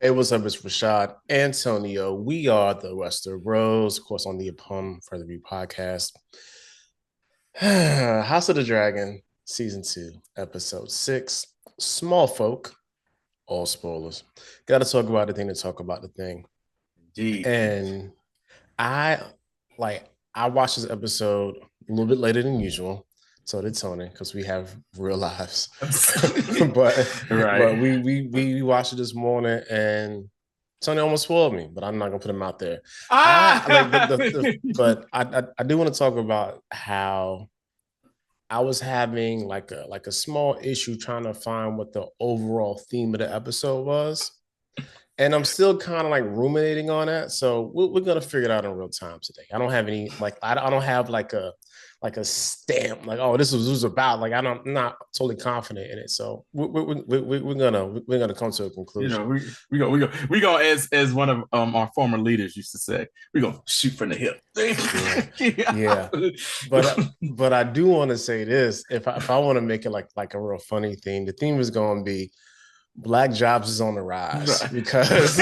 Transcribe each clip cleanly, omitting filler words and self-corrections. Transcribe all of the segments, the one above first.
Hey, what's up? It's Rashad Antonio. We are the Western Bros, of course, on the Upon Further Review podcast. House of the Dragon, Season 2, Episode 6, Smallfolk, all spoilers. Got to talk about the thing to talk about the thing. Indeed. And I, I watched this episode a little bit later than usual. So did Tony, because we have real lives. but Right. we watched it this morning, and Tony almost spoiled me, but I'm not gonna put him out there. Ah! But I do want to talk about how I was having like a small issue trying to find what the overall theme of the episode was. And I'm still kind of like ruminating on that. So we're gonna figure it out in real time today. I don't have any I don't have like a stamp like, oh, this was about, like, I'm not totally confident in it. So we're gonna come to a conclusion. We go as one of our former leaders used to say, we go shoot from the hip. Yeah. But I do want to say this. If I want to make it like a real funny theme, the theme is gonna be Black jobs is on the rise because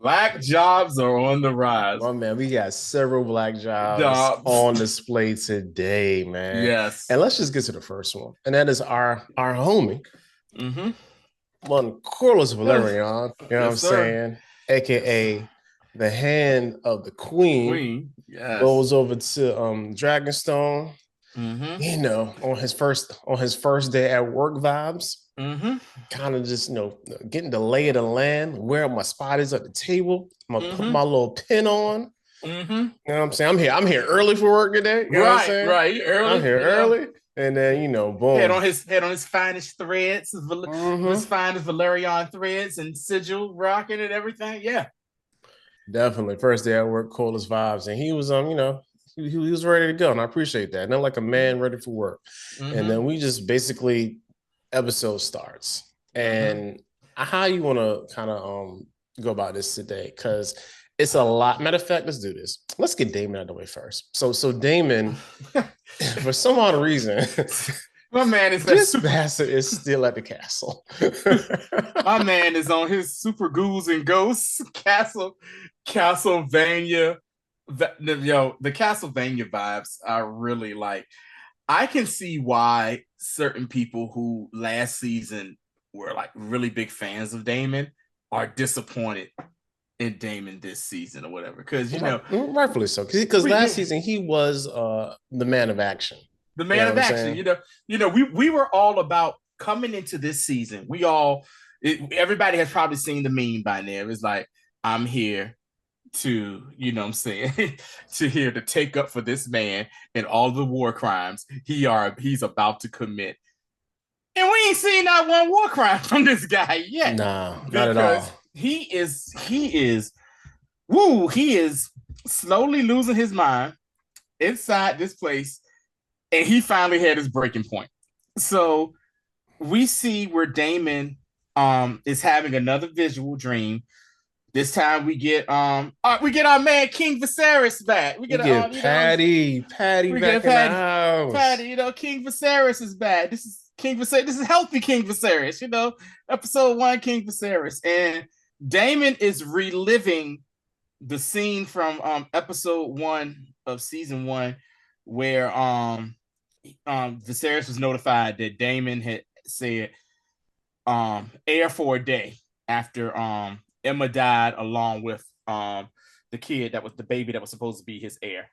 Black jobs are on the rise. Oh man, we got several black jobs on display today, man. Yes. And let's just get to the first one. And that is our homie. One Corlys Valerian, you know what I'm saying? AKA the hand of the queen. Yes. Goes over to Dragonstone. You know, on his first day at work vibes. Kind of just, getting the lay of the land, where my spot is at the table. I'm gonna put my little pin on. You know what I'm saying? I'm here early for work today. You know what I'm saying? Right. Early. I'm here early. And then, boom. Head on his finest threads, his finest Valerian threads and sigil rocking and everything. Yeah. Definitely. First day at work, coolest vibes. And he was he was ready to go. And I appreciate that. And then like a man ready for work. And then we just basically episode starts. And how you want to kind of go about this today? Because it's a lot. Matter of fact, let's do this. Let's get Daemon out of the way first. So Daemon, for some odd reason, my man is this bastard is still at the castle. My man is on his super ghouls and ghosts Castlevania. The Castlevania vibes are really like. I can see why certain people who last season were like really big fans of Daemon are disappointed in Daemon this season or whatever. Because rightfully so. Because last season he was the man of action. The man of action. We were all about coming into this season. Everybody has probably seen the meme by now. It's like, I'm here to, to take up for this man and all the war crimes he's about to commit. And we ain't seen not one war crime from this guy yet. Nah, not at all. He is slowly losing his mind inside this place, and he finally had his breaking point. So we see where Daemon is having another visual dream. This time we get our man King Viserys back. We get Patty back in the house. Patty, King Viserys is back. This is King Viserys. This is healthy King Viserys. Episode 1 King Viserys, and Daemon is reliving the scene from episode 1 of season 1, where Viserys was notified that Daemon had said heir for a day after Emma died, along with the kid that was the baby that was supposed to be his heir.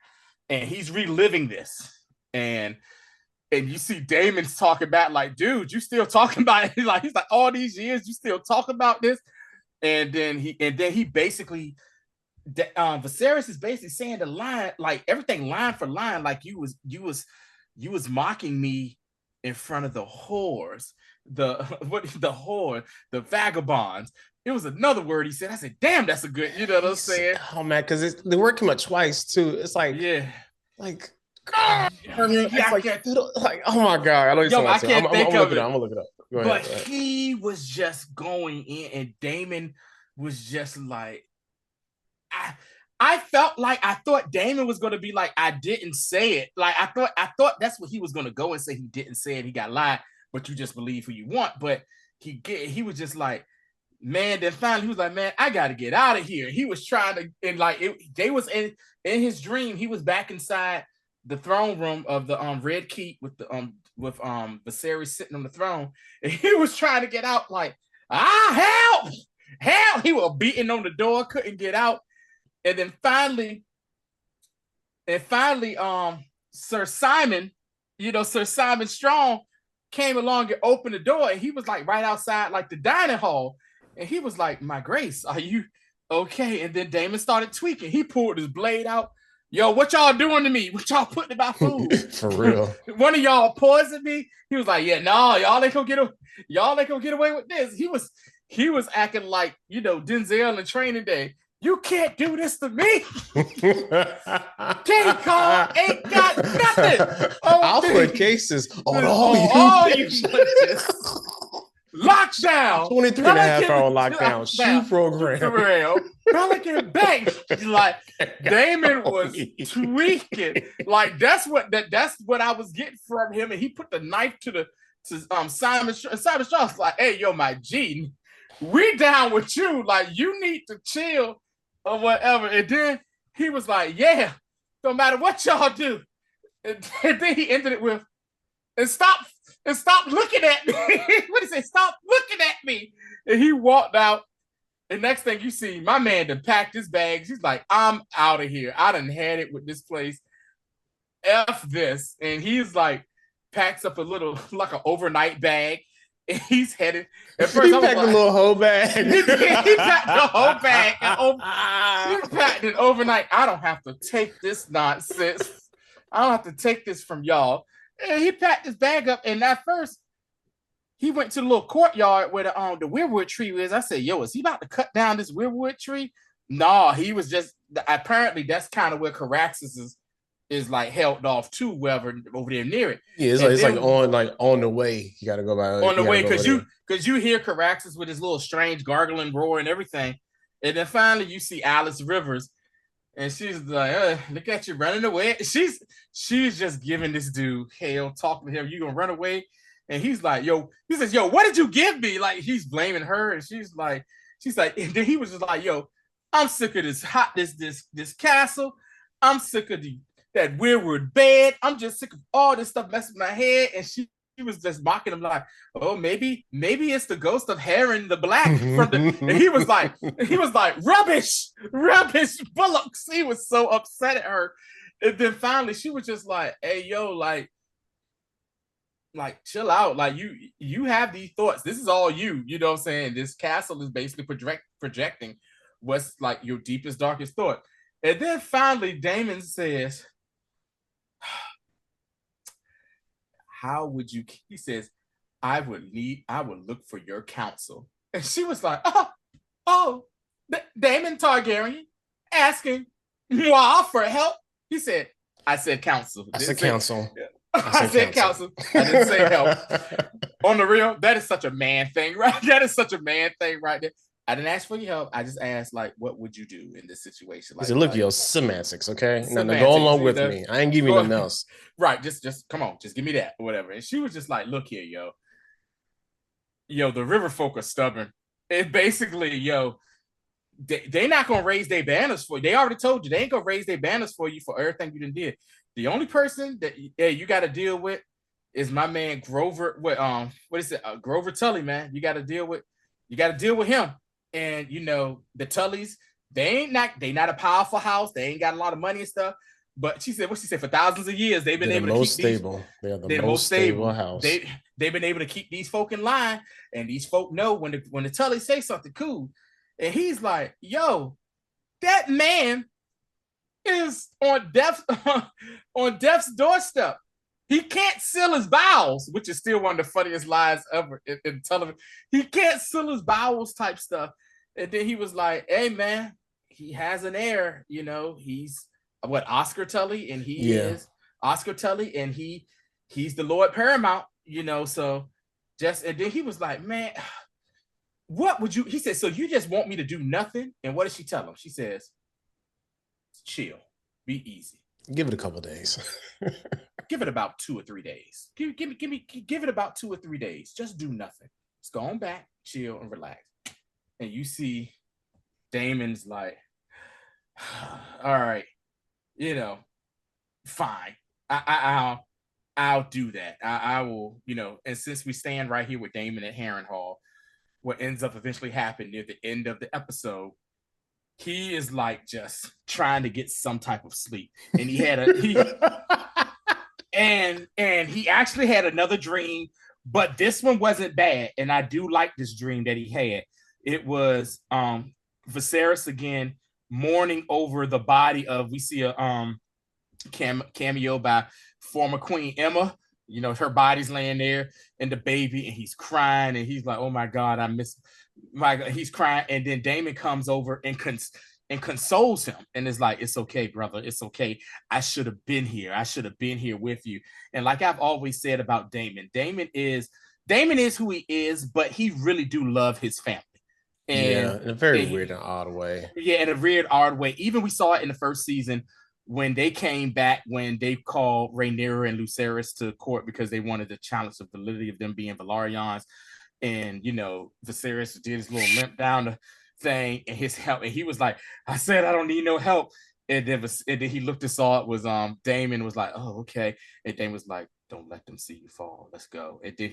And he's reliving this. And you see Daemon's talking about, like, dude, you still talking about it? Like, he's like, all these years, you still talking about this? And then he basically, Viserys is basically saying the line, like everything line for line, like you was mocking me in front of the whores, the vagabonds. It was another word he said. I said, damn, that's a good, you know what I'm saying? Oh man, because the word came out twice too. It's like, yeah, like, oh my god, I don't even I can't think of it. I'm gonna look it up. Go ahead. He was just going in, and Daemon was just like, I thought Daemon was going to be like, I didn't say it. Like, I thought that's what he was going to go and say. He didn't say it. He got lied, but you just believe who you want. But he was just like, man. Then finally, he was like, man, I got to get out of here. He was trying to, and like they was in his dream. He was back inside the throne room of the Red Keep with the Viserys sitting on the throne, and he was trying to get out. Like, help! He was beating on the door, couldn't get out, and then finally, Sir Simon, Sir Simon Strong came along and opened the door, and he was like right outside, like the dining hall. And he was like, my grace, are you okay? And then Daemon started tweaking. He pulled his blade out. Yo, what y'all doing to me? What y'all putting in my food? For real. One of y'all poisoned me. He was like, yeah, no, y'all ain't gonna get away with this. He was acting like, Denzel in Training Day. You can't do this to me. Can't call, ain't got nothing. I'll put cases on all you lockdown. 23 and a half hour lockdown. Shoe program. Pelican Bank. Like Daemon was tweaking. Like that's what I was getting from him. And he put the knife to Simon Strauss. Like, hey, yo, my G, we down with you. Like, you need to chill or whatever. And then he was like, yeah, no matter what y'all do. And then he ended it with, and stop looking at me. What did he say? Stop looking at me. And he walked out. And next thing you see, my man done packed his bags. He's like, I'm out of here. I done had it with this place. F this. And he's like, packs up like an overnight bag. And he's headed. At first, he packed a little whole bag. He packed the whole bag. He packed it overnight. I don't have to take this nonsense. I don't have to take this from y'all. And he packed his bag up. And at first, he went to the little courtyard where the weirwood tree is. I said, yo, is he about to cut down this weirwood tree? No, he was just, apparently that's kind of where Caraxes is like held off to, wherever over there near it. Yeah, it's like on the way. You got to go by on the way, because you hear Caraxes with his little strange gargling roar and everything. And then finally you see Alice Rivers, and she's like, look at you running away. She's just giving this dude hell, talking to him. You gonna run away? And he's like, yo, he says, yo, what did you give me? Like, he's blaming her. And she's like, and then he was just like, yo, I'm sick of this castle. I'm sick of that weirwood bed. I'm just sick of all this stuff messing with my head. And she was just mocking him like, oh, maybe it's the ghost of Heron the Black from the. And he was like, rubbish bullocks. He was so upset at her. And then finally she was just like, hey, yo, like chill out. Like you have these thoughts. This is all you know what I'm saying? This castle is basically projecting what's like your deepest, darkest thought. And then finally Daemon says, how would you, he says, I would look for your counsel. And she was like, Daemon Targaryen asking moi for help. He said, I said counsel. I said counsel. I said counsel. I didn't say help. On the real, that is such a man thing, right? That is such a man thing right there. I didn't ask for your help. I just asked, like, what would you do in this situation? Like, look, yo, semantics, okay? Now go along with me. I ain't giving you nothing else. Right, just come on, just give me that or whatever. And she was just like, look here, yo, the river folk are stubborn. It basically, they not gonna raise their banners for you. They already told you they ain't gonna raise their banners for you for everything you done did. The only person that you got to deal with is my man Grover. What is it? Grover Tully, man. You got to deal with him. And the Tullys, they not a powerful house. They ain't got a lot of money and stuff. But she said, for thousands of years they've been able to keep stable. They're the most stable house. They've been able to keep these folk in line, and these folk know when the Tullys say something cool. And he's like, yo, that man is on death's doorstep. He can't seal his bowels, which is still one of the funniest lines ever in television. He can't seal his bowels type stuff. And then he was like, hey man, he has an heir, he's Oscar Tully, and he is Oscar Tully, and he's the Lord Paramount, so just, and then he was like, man, what would you, he said, so you just want me to do nothing? And what did she tell him? She says, chill, be easy. Give it a couple days. Give it about 2 or 3 days. Give it about 2 or 3 days. Just do nothing. Just go on back, chill, and relax. And you see Daemon's like, all right, fine. I'll do that. I will, and since we stand right here with Daemon at Harrenhal, what ends up eventually happening near the end of the episode, he is like just trying to get some type of sleep. And he actually had another dream, but this one wasn't bad. And I do like this dream that he had. It was Viserys again mourning over the body of, we see a cameo by former Queen Aemma. Her body's laying there and the baby, and he's crying, and he's like, oh my God, I miss my God. He's crying. And then Daemon comes over and consoles him, and is like, it's okay, brother, it's okay. I should have been here. I should have been here with you. And like I've always said about Daemon is who he is, but he really do love his family. And in a very weird and odd way. Yeah, in a weird, odd way. Even we saw it in the first season when they came back, when they called Rhaenyra and Lucerys to court because they wanted to challenge the validity of them being Velaryons. And, Viserys did his little limp down the thing, and his help, and he was like, I said I don't need no help. And then he looked and saw it was Daemon, was like, oh, okay. And Daemon was like, don't let them see you fall. Let's go. And then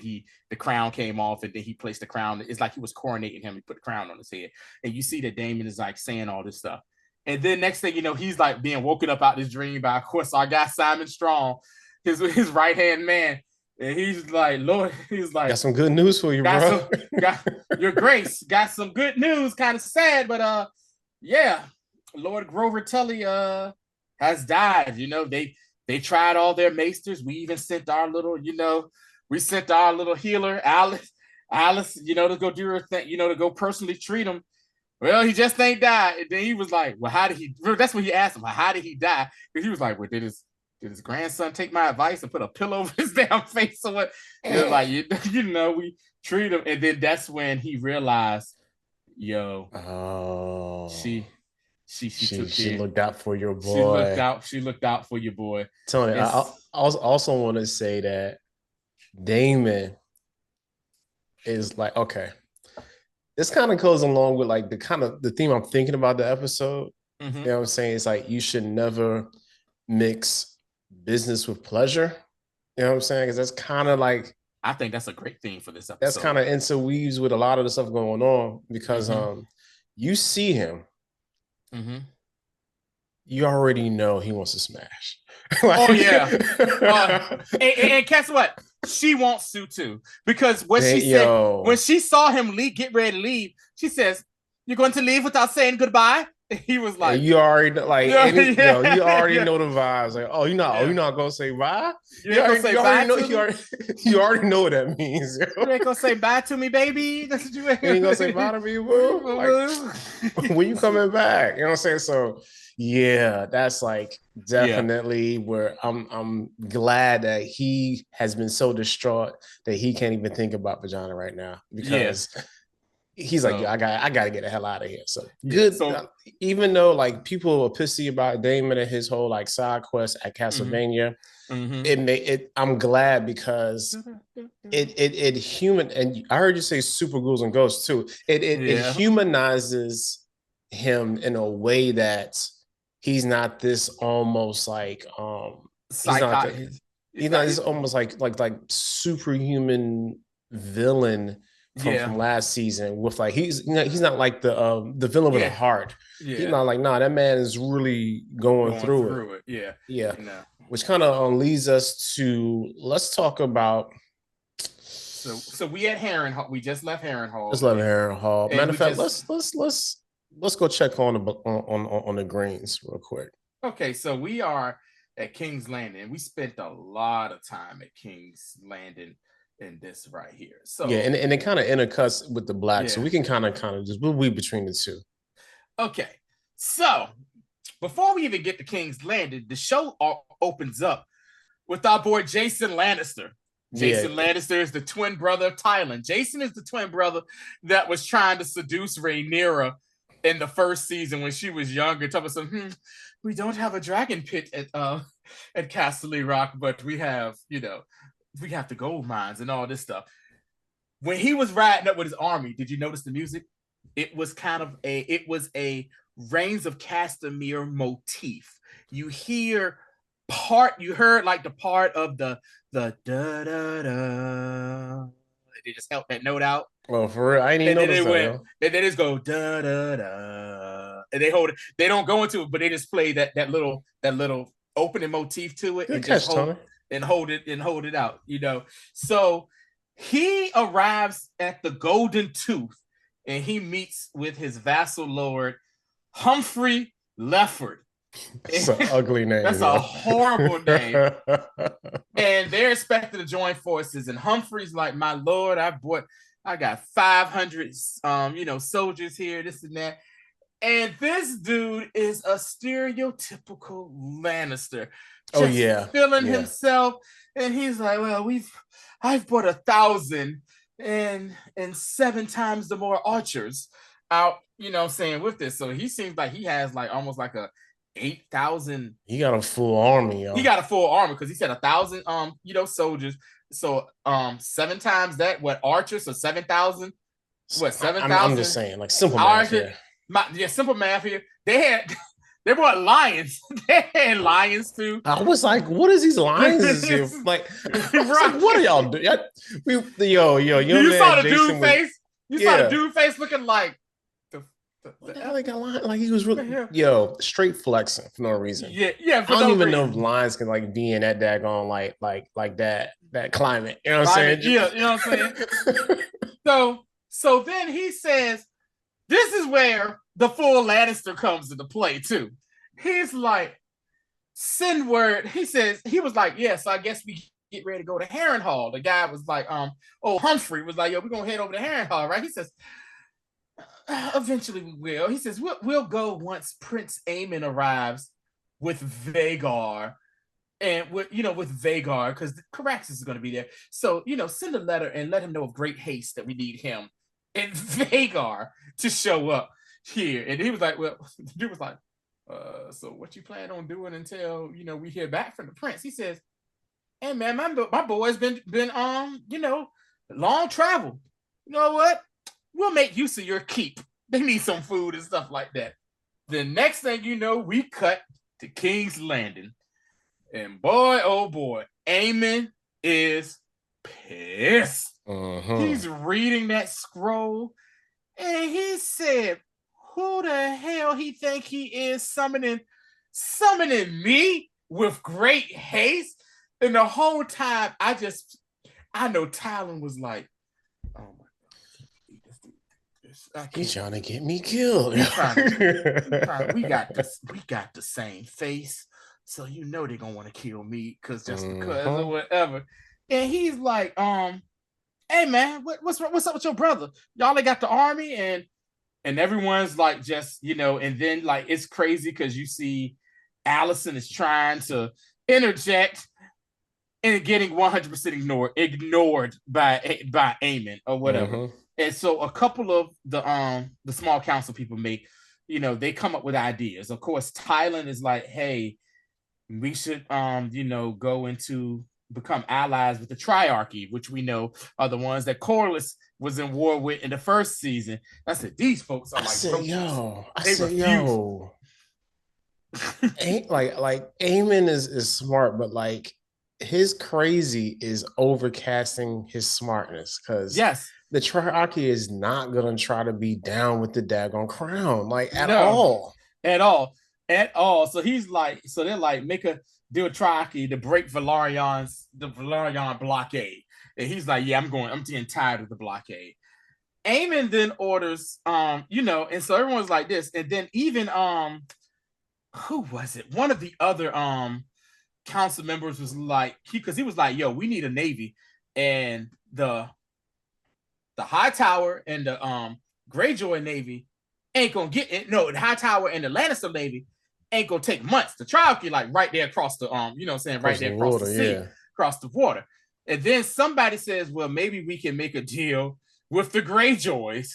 the crown came off, and then he placed the crown. It's like he was coronating him. He put the crown on his head. And you see that Daemon is like saying all this stuff. And then next thing you know, he's like being woken up out this dream by, of course, our guy Simon Strong, his right-hand man. And he's like, Lord, he's like, got some good news for you, bro. Got your grace, got some good news. Kind of sad, but yeah, Lord Grover Tully has died. They tried all their maesters. We even sent our little, healer, Alice, to go do her thing, to go personally treat him. Well, he just ain't died. And then he was like, well, how did he? That's what he asked him. Well, how did he die? Because he was like, well, did his grandson take my advice and put a pillow over his damn face or what? It was like, we treat him. And then that's when he realized, she looked out for your boy. She looked out for your boy. Tony, I also want to say that Daemon is like, okay, this kind of goes along with like the theme I'm thinking about the episode. Mm-hmm. You know what I'm saying? It's like you should never mix business with pleasure. You know what I'm saying? Because that's kind of like, I think that's a great theme for this episode. That's kind of interweaves with a lot of the stuff going on because you see him. Mm-hmm. You already know he wants to smash. Oh yeah. And guess what? She wants to too, because what she said when she saw him get ready to leave, she says, "You're going to leave without saying goodbye." He was like, "You already know, like, you already know the vibes. Like, you're not gonna say bye. You already know what that means. You ain't gonna say bye to me, baby. That's what you ain't gonna say bye to me, boo. Like, when you coming back? You know what I'm saying? So." Yeah, that's like definitely where I'm glad that he has been so distraught that he can't even think about vagina right now, because he's like, I gotta get the hell out of here. So good. Even though like people were pissy about Daemon and his whole like side quest at Castlevania, I'm glad because it human, and I heard you say super ghouls and ghosts too. It humanizes him in a way that he's not this almost like he's not this almost like superhuman villain from last season with like he's not like the villain with a heart. He's not like, that man is really going through it. Yeah. Which kind of leads us to, let's talk about. So we at Harrenhal. We just left Harrenhal. Matter of fact, let's go check on the greens real quick. Okay, so we are at King's Landing. We spent a lot of time at King's Landing in this right here. So and it kind of intercuts with the black, so we can kind of just weave between the two. Okay, so before we even get to King's Landing, the show opens up with our boy Jason Lannister. Jason Lannister is the twin brother of Tyland. Jason is the twin brother that was trying to seduce Rhaenyra in the first season when she was younger. Talking about we don't have a dragon pit at Castle Rock, but we have, we have the gold mines and all this stuff. when he was riding up with his army, did you notice the music? It was a Reigns of Castamere motif. You heard like the part of the da da da. They just helped that note out. Oh, for real? I ain't even noticed that. And then just go da da da, and they hold it. They don't go into it, but they just play that little opening motif to it. Good and catch, just hold it out. So he arrives at the Golden Tooth, and he meets with his vassal lord Humphrey Lefford. That's an ugly name. That's a horrible name. And they're expected to join forces. And Humphrey's like, my lord, I got 500 soldiers here, this and that. And this dude is a stereotypical Lannister. Feeling himself. And he's like, well, I've brought 1,000 and 7 times the more archers out, with this. So he seems like he has like almost like a 8,000. He got a full army, yo. He got a full army because he said 1,000 soldiers. So 7 times that, what, archers? So 7,000. What, 7,000? I'm just saying, like, simple math here. Simple math here. They brought lions. They had lions too. I was like, what is these lions? Like, what are y'all doing? You saw the dude face? Saw the dude face looking like what the hell they got lions? Like, he was really straight flexing for no reason. Yeah. I don't even know if lions can like be in that daggone like that climate. You know what I'm saying? Yeah, you know what I'm saying? So then he says, this is where the full Lannister comes into play too. He's like, send word. He says, he was like, yeah, so I guess we get ready to go to Harrenhal. The guy was like, Humphrey was like, yo, we're gonna head over to Harrenhal, right? He says, eventually we will. He says, we'll go once Prince Aemond arrives with Vhagar. And with Vhagar, because Caraxes is going to be there. So, send a letter and let him know of great haste that we need him and Vhagar to show up here. And he was like, well, the dude was like, so what you plan on doing until, we hear back from the prince? He says, hey man, my boy's been long travel. You know what? We'll make use of your keep. They need some food and stuff like that. The next thing you know, we cut to King's Landing. And boy, oh boy, Aemond is pissed. He's reading that scroll, and he said, who the hell he think he is summoning me with great haste? And the whole time, I know Talon was like, oh my God. He's trying to get me killed. We got the same face. So they're gonna want to kill me because or whatever. And he's like, hey man, what's up with your brother? Y'all ain't got the army, and everyone's like, just and then like it's crazy because you see Alicent is trying to interject and getting 100% ignored by Aemond or whatever. And so a couple of the small council people they come up with ideas. Of course, Tylan is like, hey, we should go into become allies with the Triarchy, which we know are the ones that Corlys was in war with in the first season. I said, these folks are Aemond is smart, but like his crazy is overcasting his smartness, because the Triarchy is not gonna try to be down with the daggone crown, like at all. So he's like, so they're like, do a Triarchy to break the Valerian blockade. And he's like, yeah, I'm getting tired of the blockade. Aemond then orders, and so everyone's like this. And then even who was it? One of the other council members was like, because he was like, yo, we need a navy. And the Hightower and the Greyjoy navy ain't gonna get it. No, the Hightower and the Lannister navy ain't gonna take months. The Triarchy like right there across the right there across the sea, across the water. And then somebody says, well, maybe we can make a deal with the Greyjoys.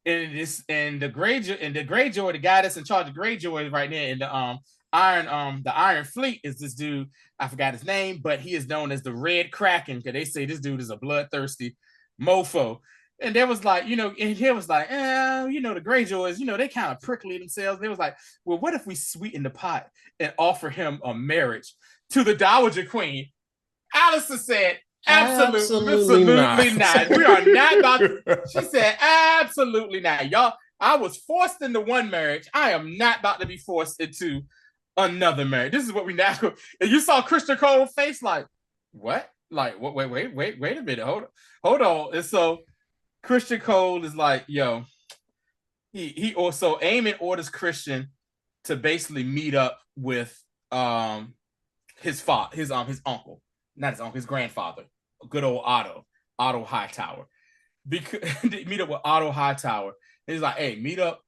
And the Greyjoy, the guy that's in charge of Greyjoy right there in the Iron Fleet is this dude. I forgot his name, but he is known as the Red Kraken, because they say this dude is a bloodthirsty mofo. And there was like, and he was like, the Greyjoys, they kind of prickly themselves. They was like, well, what if we sweeten the pot and offer him a marriage to the Dowager Queen? Alicent said, absolutely not. We are not about to. She said, absolutely not. Y'all, I was forced into one marriage. I am not about to be forced into another marriage. This is what we now. And you saw Christian Cole's face like, what? Like, wait a minute. Hold on. And so Christian Cole is like, yo, he also Aemond orders Christian to basically meet up with his uncle, not his uncle, his grandfather, good old Otto Hightower. Because meet up with Otto Hightower. And he's like, hey, meet up.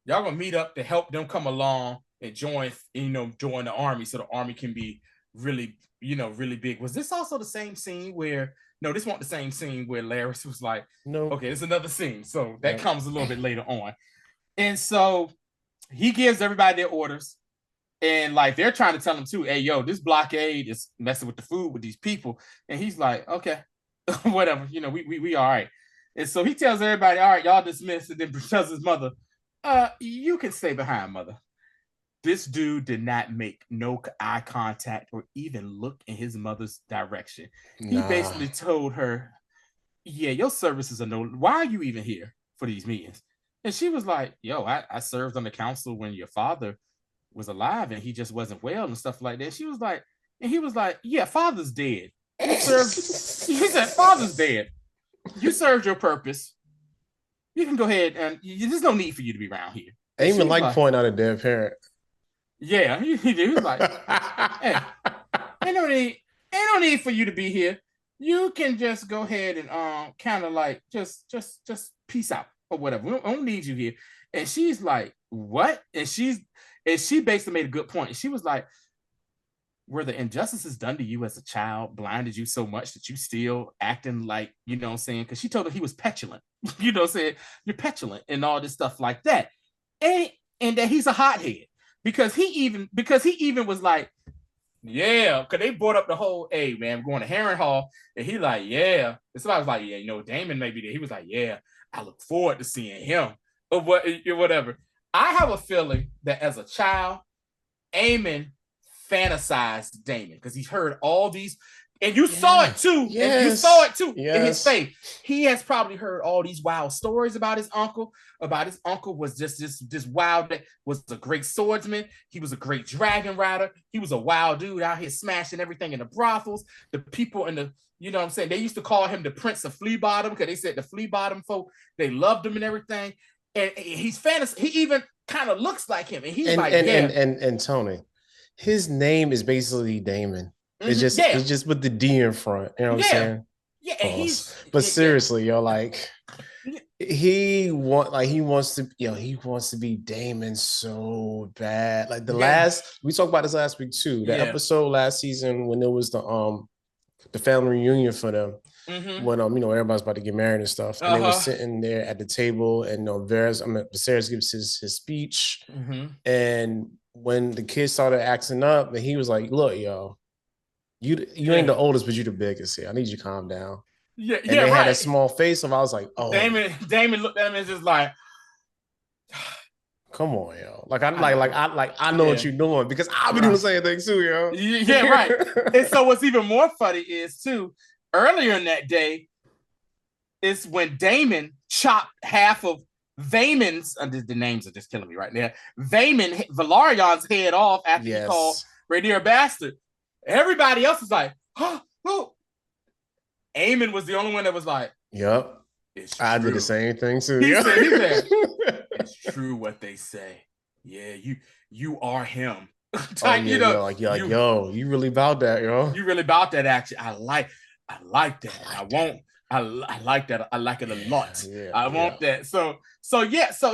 Y'all gonna meet up to help them come along and join the army so the army can be really, really big. Was this also the same scene where no, this wasn't the same scene where Larys was like, no, okay, it's another scene. So that comes a little bit later on. And so he gives everybody their orders. And like they're trying to tell him too, hey, yo, this blockade is messing with the food with these people. And he's like, okay, whatever, we all right. And so he tells everybody, all right, y'all dismissed, and then tells his mother, you can stay behind, mother. This dude did not make no eye contact or even look in his mother's direction. He basically told her, yeah, your services are no, why are you even here for these meetings? And she was like, yo, I served on the council when your father was alive and he just wasn't well and stuff like that. She was like, and he was like, yeah, father's dead. He said, father's dead. You served your purpose. You can go ahead and there's no need for you to be around here. Aemond like point out a dead parent. Yeah, he was like, hey, ain't no need for you to be here. You can just go ahead and kind of like just peace out or whatever. We don't need you here. And she's like, what? And she basically made a good point. And she was like, were the injustices done to you as a child blinded you so much that you still acting like, you know what I'm saying? Because she told her he was petulant, you know what I'm saying? You're petulant and all this stuff like that. And that he's a hothead. Because he even was like, yeah, because they brought up the whole, hey, man, we're going to Harrenhal. And he like, yeah. And somebody was like, yeah, Daemon may be there. He was like, yeah, I look forward to seeing him or whatever. I have a feeling that as a child, Aemond fantasized Daemon because he's heard all these, and you saw it too. Yes. And you saw it too in his face. He has probably heard all these wild stories about his uncle. Was just this wild, was a great swordsman. He was a great dragon rider. He was a wild dude out here smashing everything in the brothels. The people in the, you know what I'm saying? They used to call him the Prince of Flea Bottom because they said the Flea Bottom folk, they loved him and everything. And he's fantasy. He even kind of looks like him. And he's and Tony, his name is basically Daemon. It's just with the D in front. You know what I'm saying? Yeah, and seriously, yo, like he wants to be Daemon so bad. Like we talked about this last week too. The episode last season when it was the family reunion for them. Mm-hmm. When everybody's about to get married and stuff, and they were sitting there at the table, and Viserys gives his speech, and when the kids started acting up, and he was like, "Look, yo, you ain't the oldest, but you the biggest here. I need you to calm down." Yeah, and they had a small face, so I was like, "Oh." Damon looked at him and just like, "Come on, yo! Like I know what you're doing because I'll be doing the same thing too, yo." Yeah, right. And so what's even more funny is too. Earlier in that day, is when Daemon chopped half of Vaemon's, the names are just killing me right now, Valarion's head off after he called Rhaenyra a bastard. Everybody else was like, oh. Aemond was the only one that was like, yep. I did the same thing too. He said, it's true what they say. Yeah, you are him. You really about that, yo. You really about that action. I like that. I like that. I like it a lot. I want that. So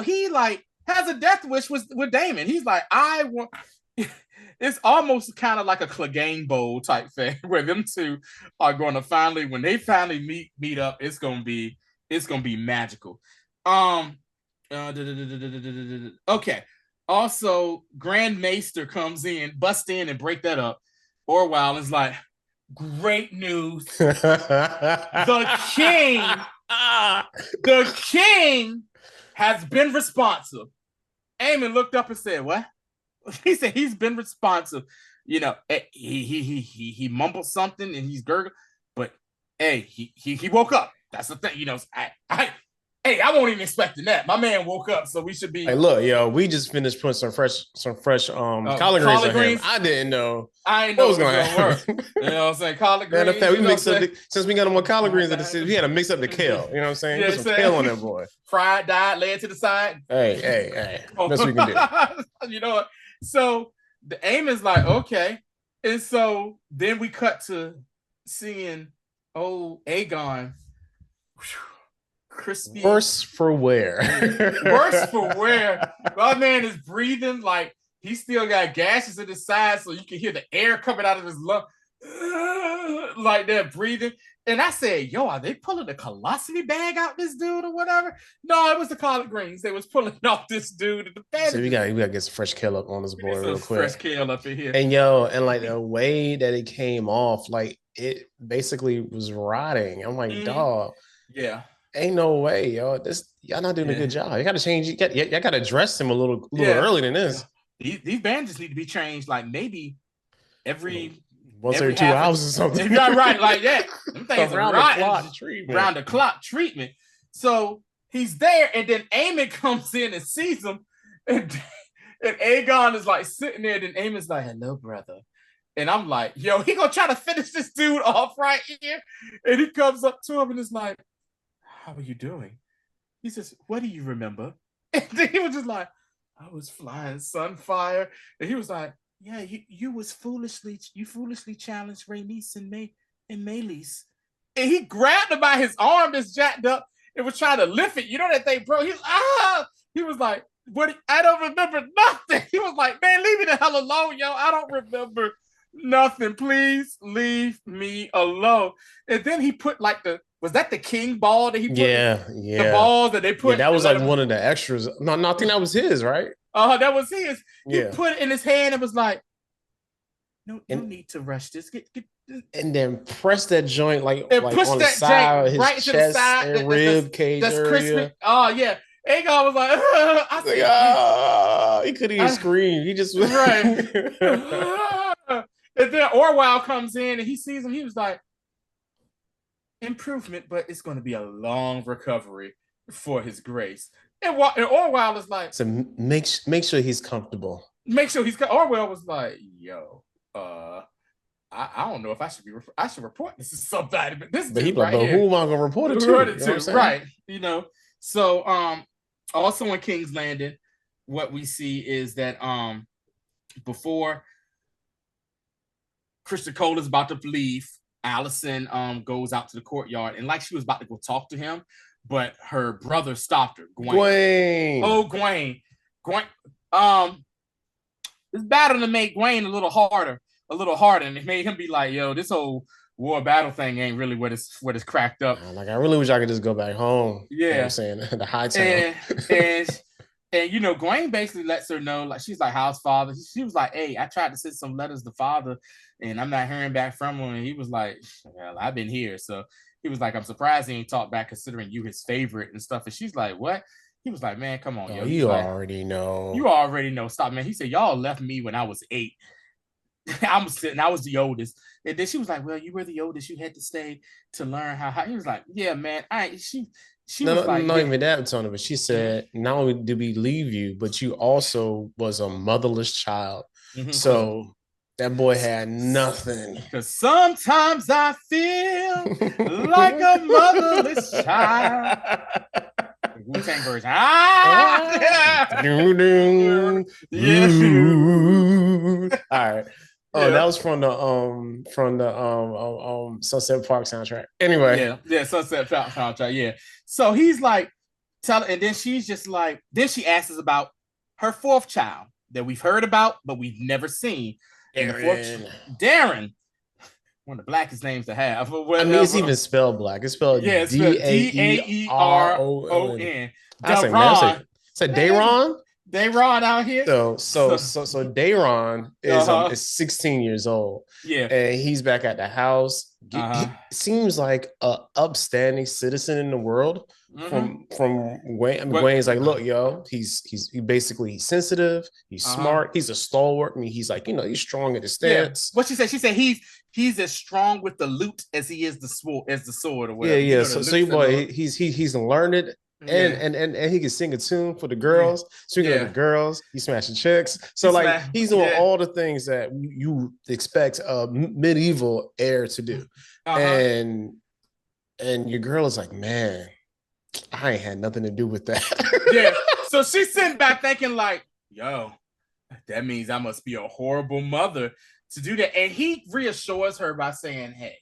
he like has a death wish with Daemon. He's like, I want. It's almost kind of like a Clegane Bowl type thing where them two are going to finally, when they finally meet up, it's gonna be magical. Okay. Also, Grand Maester comes in, busts in, and break that up. Orwell is like, great news. The king The king has been responsive. Aemond looked up and said, "What?" He said he's been responsive. You know, he mumbled something and he's gurgled, but hey, he woke up. That's the thing. You know, I wasn't even expecting that. My man woke up, so we should be. Hey, look, yo, we just finished putting some fresh collard greens on him. I didn't know. I didn't know what was going to happen. You know what I'm saying? Collard greens. Matter of fact, we mixed up since we got him on collard greens at the city. We had to mix up the kale. You know what I'm saying? Put some kale on that boy. Fried, dyed, lay it to the side. Hey. Best we can do. You know what? So the aim is like, okay. And so then we cut to seeing old Aegon. Crispy. Worse for wear. Worse for wear. My man is breathing like he still got gashes in his side, so you can hear the air coming out of his lung, like that breathing. And I said, "Yo, are they pulling the colostomy bag out this dude or whatever?" No, it was the collard greens. They was pulling off this dude. So we got to get some fresh kale up on this boy real quick. Fresh kale up in here. And like the way that it came off, like it basically was rotting. I'm like, dog. Yeah. Ain't no way, yo. Y'all not doing a good job. You got to change. You got to dress him a little earlier than this. These bandages need to be changed, like maybe once every 2 hours or something. Right, like that. Them things around the clock treatment. So he's there, and then Aemond comes in and sees him, and Aegon is like sitting there. And Aemond's like, "Hello, brother." And I'm like, "Yo, he gonna try to finish this dude off right here." And he comes up to him and is like, "How are you doing?" He says, "What do you remember?" And then he was just like, "I was flying Sunfire." And he was like, "Yeah, you foolishly challenged Rhaenys and Meleys." And he grabbed him by his arm that's jacked up and was trying to lift it. You know that thing, bro? He was like, "What? I don't remember nothing." He was like, "Man, leave me the hell alone, yo. I don't remember nothing. Please leave me alone." And then he put like was that the king ball that he put? Yeah. The ball that they put. Yeah, that was like one of the extras. No, I think that was his, right? That was his. He put it in his hand and was like, "No need to rush this. Get." And then press that joint like push on that the side of his right chest to the side, and rib cage that's area. Crispy. Oh yeah. Aegon was like, he couldn't even scream. He just was right. And then Orwell comes in and he sees him. He was like, "Improvement, but it's going to be a long recovery for his grace." And Orwell is like, "So make sure he's comfortable. Orwell was like, "Yo, I don't know if I should report this to somebody, but this dude right here, who am I going to report it to?" Right. You know. So also in King's Landing, what we see is that before Christian Cole is about to leave, Alicent goes out to the courtyard and like she was about to go talk to him, but her brother stopped her. Gwaine. Oh, Gwaine. This battle to make Gwaine a little harder, and it made him be like, "Yo, this whole war battle thing ain't really what it's cracked up." Like, I really wish I could just go back home. Yeah, you know what I'm saying, the Hightower. And you know, Gwaine basically lets her know, like, she's like, "How's father?" She was like, "Hey, I tried to send some letters to father, and I'm not hearing back from him." And he was like, "Well, I've been here." So he was like, "I'm surprised he ain't talked back, considering you his favorite and stuff." And she's like, "What?" He was like, "Man, come on, yo. You already know. You already know. Stop, man." He said, "Y'all left me when I was 8. I was the oldest." And then she was like, "Well, you were the oldest. You had to stay to learn how." He was like, "Yeah, man." She was like, not even that, Tony, but she said, "Not only did we leave you, but you also was a motherless child." Mm-hmm. So that boy had nothing. Because sometimes I feel like a motherless child. Wu-Tang version. All right. Oh, that was from the Sunset Park soundtrack. Anyway. Yeah, Sunset Park soundtrack. Yeah. So he's like, and then she's just like, then she asks us about her 4th child that we've heard about, but we've never seen. Darren. One of the blackest names to have. I mean, it's even spelled black. It's spelled Daeron. I said Daron. Daemon out here. So Daemon is 16 years old. Yeah. And he's back at the house. Uh-huh. He seems like a upstanding citizen in the world. From Gwen. Gwen's like, look, yo, he's basically sensitive, he's smart, he's a stalwart. I mean, he's like, he's strong at his stance. Yeah. What she said? She said he's as strong with the lute as he is the sword or whatever. Yeah. So your boy, he's learned. And he can sing a tune for the girls. Speaking of the girls, he's smashing chicks. So he's doing all the things that you expect a medieval heir to do. And your girl is like, man, I ain't had nothing to do with that. Yeah. So she's sitting back thinking like, yo, that means I must be a horrible mother to do that. And he reassures her by saying, hey,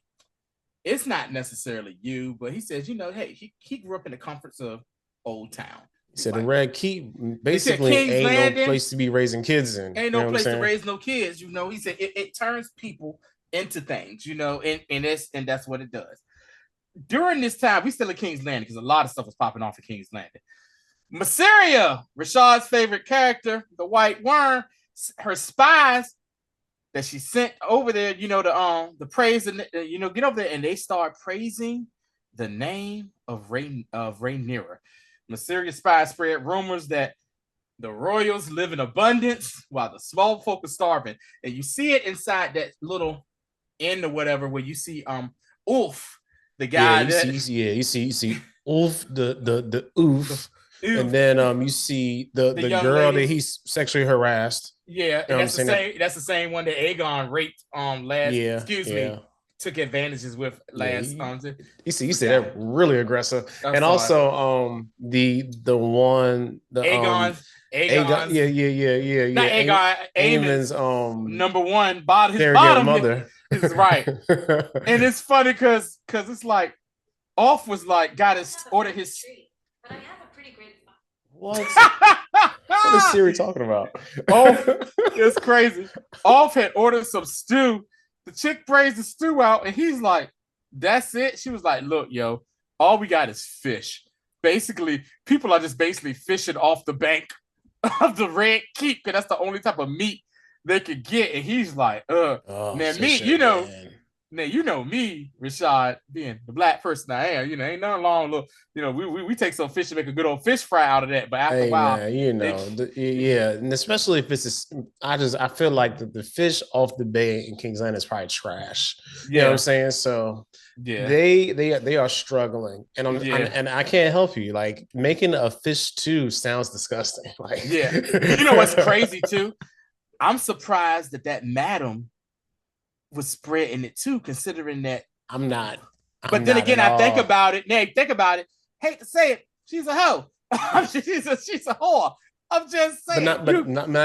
it's not necessarily you, but he says, hey, he grew up in the comforts of Old Town. He said the Red Keep basically ain't Landing, no place to be raising kids in. Ain't no place to raise no kids. He said it turns people into things, and that's what it does. During this time, we still at King's Landing because a lot of stuff was popping off at King's Landing. Misarya, Rashad's favorite character, the White Worm, her spies that she sent over there, the praise, and get over there, and they start praising the name of Rhaenyra. Misarya spies spread rumors that the royals live in abundance while the small folk are starving, and you see it inside that little inn or whatever where you see Ulf, the guy. You see Ulf, the Oof. And then you see the girl lady that he's sexually harassed. Yeah, and that's the same one that Aegon raped took advantages with last. You see that really aggressive. And also the one Aegon. Not Aegon. Aemond's number one bottom mother is right. And it's funny because it's like Off was like ordered his. But I have a pretty great spot. What? What is Siri talking about? It's crazy. Off had ordered some stew. The chick brings the stew out, and he's like, "That's it." She was like, "Look, yo, all we got is fish. Basically, people are just fishing off the bank of the Red Keep because that's the only type of meat they could get." And he's like, now me, Now you know me, Rashad, being the black person I am. Ain't nothing wrong. We take some fish and make a good old fish fry out of that. But after a while, and especially if I feel like the fish off the bay in King's Landing is probably trash. You know what I'm saying? So they are struggling, and and I can't help you. Like making a fish stew sounds disgusting. You know what's crazy too? I'm surprised that madam was spreading it too, considering that I'm not. But then again, I think about it. Hate to say it, she's a hoe. she's a whore. I'm just saying. Not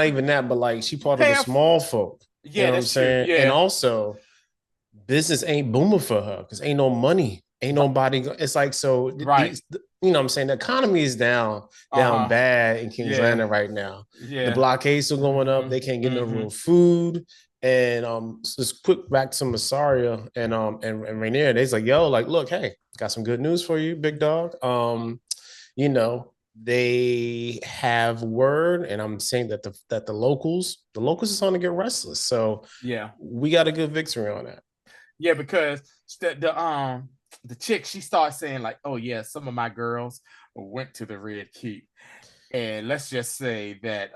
even that, but like she part of the small folk. Yeah, you know that's what I'm saying. True. Yeah. And also, business ain't booming for her because ain't no money, ain't nobody. It's like so. Right. You know what I'm saying? The economy is down bad in King's Landing right now. Yeah. The blockades are going up. They can't get no real food. And just quick back to Misarya and Rhaenyra. They's like, yo, like, look, hey, got some good news for you, big dog. They have word, and I'm saying that the locals are starting to get restless. So we got a good victory on that. Yeah, because the chick, she starts saying like, oh yeah, some of my girls went to the Red Keep. And let's just say that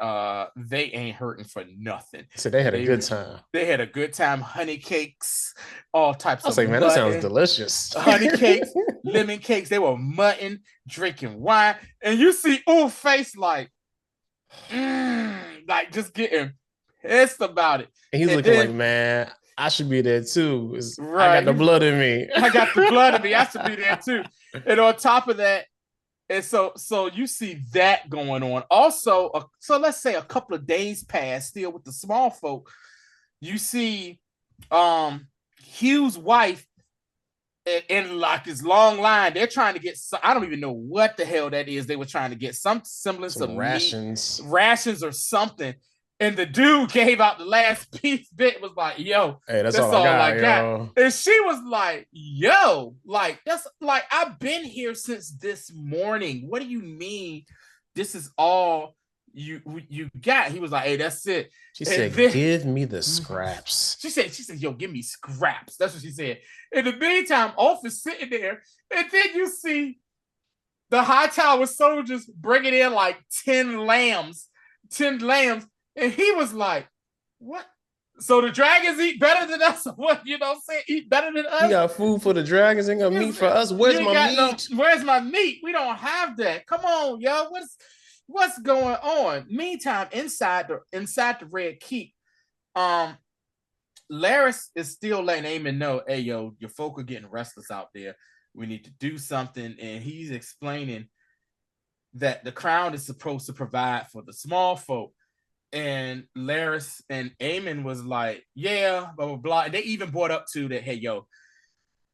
they ain't hurting for nothing. So they had a good time. They had a good time. Honey cakes, all types of. I was like, man, that sounds delicious. Honey cakes, lemon cakes. They were mutton, drinking wine, and you see Ulf face like just getting pissed about it. And he's looking like, man, I should be there too. Right. I got the blood in me. I got the blood in me. I should be there too. And on top of that. And so you see that going on. Also, so let's say a couple of days pass still with the small folk. You see Hugh's wife in like his long line. They're trying to get I don't even know what the hell that is. They were trying to get some semblance of rations or something. And the dude gave out the last piece bit, was like, yo, hey, that's all I got. And she was like, yo, like, that's like, I've been here since this morning. What do you mean? This is all you got. He was like, hey, that's it. She said, give me the scraps. She said, yo, give me scraps. That's what she said. In the meantime, Ulf is sitting there, and then you see the Hightower soldiers bringing in like 10 lambs, and he was like, what? So the dragons eat better than us? What, you know what I'm saying? Eat better than us? You got food for the dragons, ain't got meat for us. Where's my meat? Where's my meat? We don't have that. Come on, yo. What's going on? Meantime, inside the Red Keep, Larys is still letting Aemond know, hey, yo, your folk are getting restless out there. We need to do something. And he's explaining that the crown is supposed to provide for the small folk. And Larys and Aemond was like, yeah, blah, blah, blah. And they even brought up to that, hey, yo,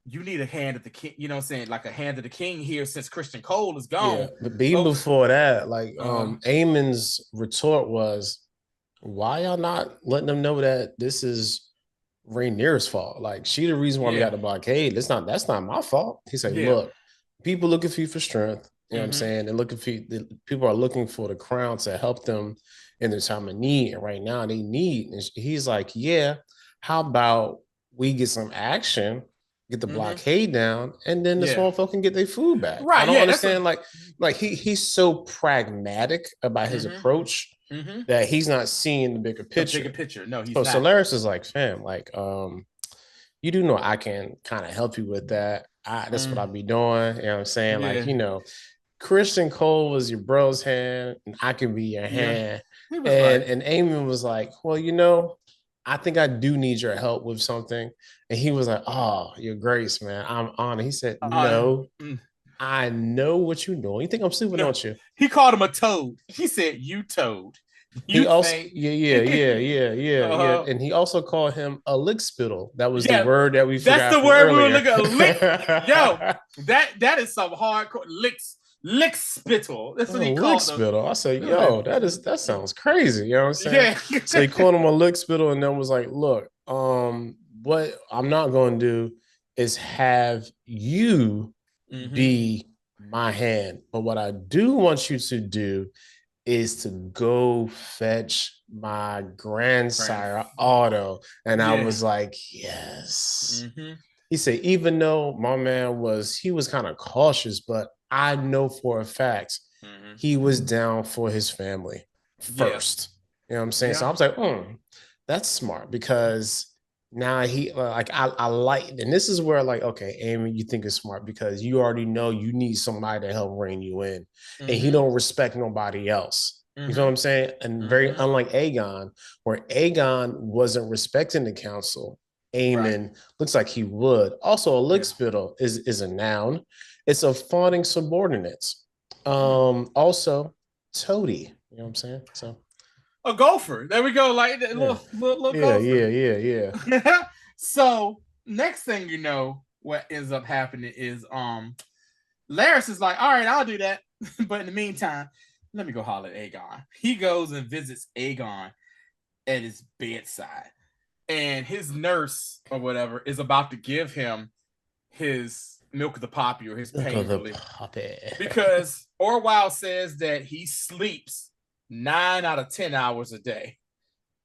you need a hand of the king, you know what I'm saying? Like a hand of the king here since Christian Cole is gone. Yeah, but even before that, like Aemond's retort was, why y'all not letting them know that this is Rhaenyra's fault? Like, she the reason why we got the blockade. That's not my fault. He said, look, people looking for you for strength. You know what I'm saying? And people are looking for the crown to help them in their time of need. And right now they need. And he's like, yeah, how about we get some action, get the blockade down, and then the small folk can get their food back. Right. I don't understand. Like he's so pragmatic about his approach that he's not seeing the bigger picture. No, he's not. So Larys is like, fam, like, you do know I can kind of help you with that. That's what I'll be doing. You know what I'm saying? Yeah. Like, you know, Christian Cole was your bro's hand, and I can be your hand. And Aemond was like, well, you know, I think I do need your help with something. And he was like, oh, your grace, man. I'm honored. He said, no, I know what you're doing. You think I'm sleeping, don't you? He called him a toad. He said, you toad. Yeah. And he also called him a lick spittle. That was the word that we forgot. That's the word we were looking at. Lick. Yo, that is some hardcore lick spittle. That's what he called him. Spittle. I said, yo, that sounds crazy. You know what I'm saying? Yeah. So he called him a lick spittle, and then was like, look, what I'm not going to do is have you be my hand, but what I do want you to do is to go fetch my grandsire Otto. And I was like, yes. He said, even though my man was kind of cautious, but I know for a fact he was down for his family first. You know what I'm saying? So I was like, that's smart, because now he I like, and this is where, like, okay, Aemond, you think it's smart because you already know you need somebody to help rein you in, and he don't respect nobody else. You know what I'm saying? And very unlike Aegon, where Aegon wasn't respecting the council, Aemond looks like he would. Also, a lick spittle is a noun. It's a fawning subordinates. Also, toady. You know what I'm saying? So. A gopher. There we go. Like little gopher. Yeah. So next thing you know, what ends up happening is Larys is like, all right, I'll do that. But in the meantime, let me go holler at Aegon. He goes and visits Aegon at his bedside. And his nurse or whatever is about to give him his milk of the poppy or his pain relief. Because Orwell says that he sleeps 9 out of 10 hours a day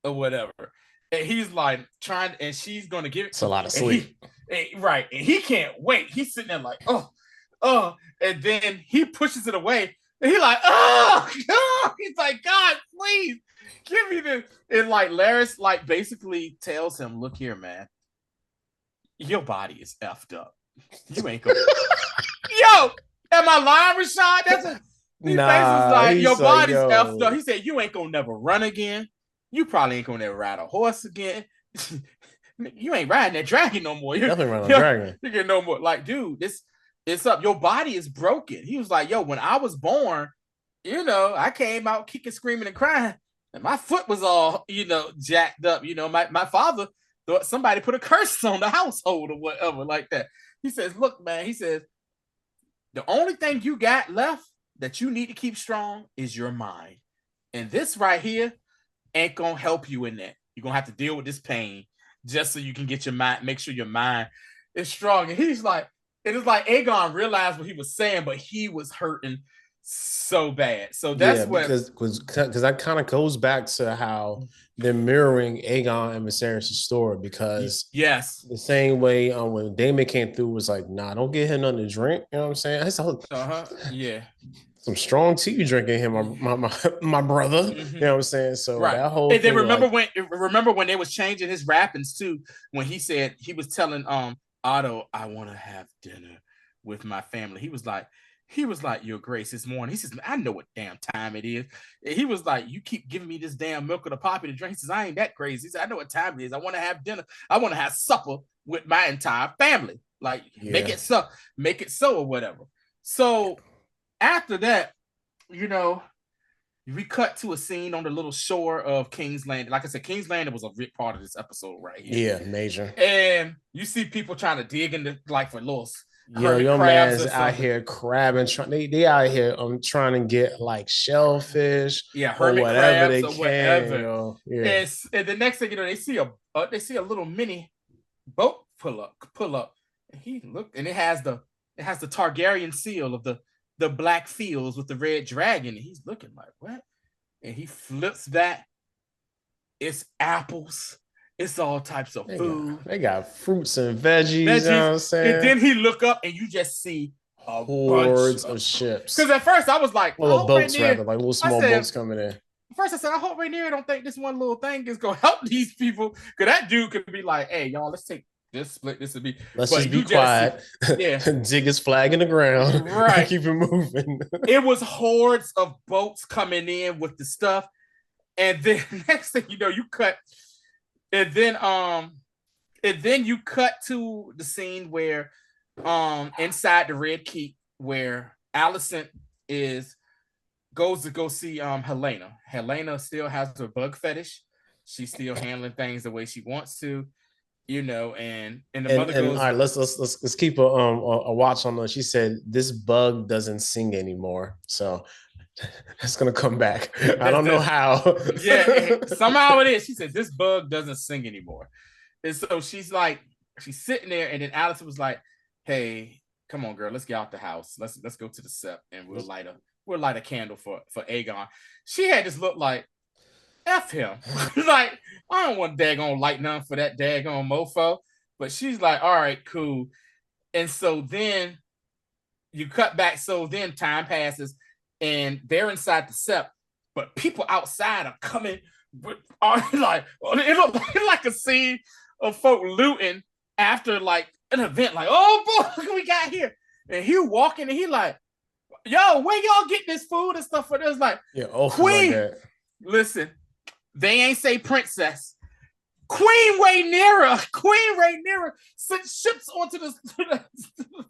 or whatever. And he's like and she's going to give it. It's a lot of sleep. Right. And he can't wait. He's sitting there like, oh. And then he pushes it away. And he's like, oh, God. He's like, God, please give me this. And like Larys like basically tells him, look here, man. Your body is effed up. You ain't going Yo, am I lying, Rashad? That's a your body's effed up. He said, you ain't gonna never run again. You probably ain't gonna never ride a horse again. You ain't riding that dragon no more. Definitely riding a dragon. You get no more. Like, dude, it's up. Your body is broken. He was like, yo, when I was born, you know, I came out kicking, screaming, and crying, and my foot was all, you know, jacked up. You know, my father thought somebody put a curse on the household or whatever like that. He says, look, man, he says, the only thing you got left that you need to keep strong is your mind. And this right here ain't gonna help you in that. You're gonna have to deal with this pain just so you can get your mind, make sure your mind is strong. And he's like, it is like Aegon realized what he was saying, but he was hurting so bad. So that's because that kind of goes back to how they're mirroring Aegon and Viserys' story, because yes, the same way when Daemon came through was like, nah, don't get him nothing to drink. You know what I'm saying? Yeah. Some strong tea you drinking here, my brother. Mm-hmm. You know what I'm saying? So right. that whole and then thing, remember when they was changing his rappings too, when he said he was telling Otto, I want to have dinner with my family. He was like, Your Grace, this morning. He says, I know what damn time it is. He was like, you keep giving me this damn milk of the poppy to drink. He says, I ain't that crazy. He said, I know what time it is. I want to have dinner. I want to have supper with my entire family. Like, make it so or whatever. So after that, we cut to a scene on the little shore of King's Landing. Like I said, King's Landing was a big part of this episode right here. Yeah, major. And you see people trying to dig into, like, for little your man's out here crabbing. They out here trying to get like shellfish, or whatever they can. Yeah. And the next thing you know, they see a little mini boat pull up. And he looked, and it has the Targaryen seal of the black fields with the red dragon. And he's looking like, what? And he flips that. It's apples. It's all types of food. They got fruits and veggies. You know what I'm saying? And then he look up and you just see hordes of ships. Because at first I was like, little boats, rather, like little small boats coming in. First I said, I hope Rhaenyra don't think this one little thing is gonna help these people. Because that dude could be like, hey, y'all, let's take this split. This would be. Let's just be quiet. Dig his flag in the ground. Right. Keep it moving. It was hordes of boats coming in with the stuff. And then next thing you know, you cut. And then you cut to the scene where inside the Red Keep, where Alicent goes to go see Helaena. Helaena still has her bug fetish. She's still handling things the way she wants to, and the mother goes. All right, let's keep a watch on her. She said this bug doesn't sing anymore, so it's gonna come back. I don't know how. Yeah, somehow it is. She said this bug doesn't sing anymore, and so she's sitting there, and then Alicent was like, "Hey, come on, girl, let's get out the house. Let's go to the sept, and we'll light a candle for Aegon." She had this look like, F him. Like, I don't want daggone light none for that daggone mofo. But she's like, all right, cool. And so then you cut back. So then time passes and they're inside the sept, but people outside are coming. It looked like a scene of folk looting after like an event. Like, oh boy, look what we got here. And he walking and he like, yo, where y'all get this food and stuff for this? Like, Queen, like listen, they ain't say princess. Queen Rhaenyra sent ships onto the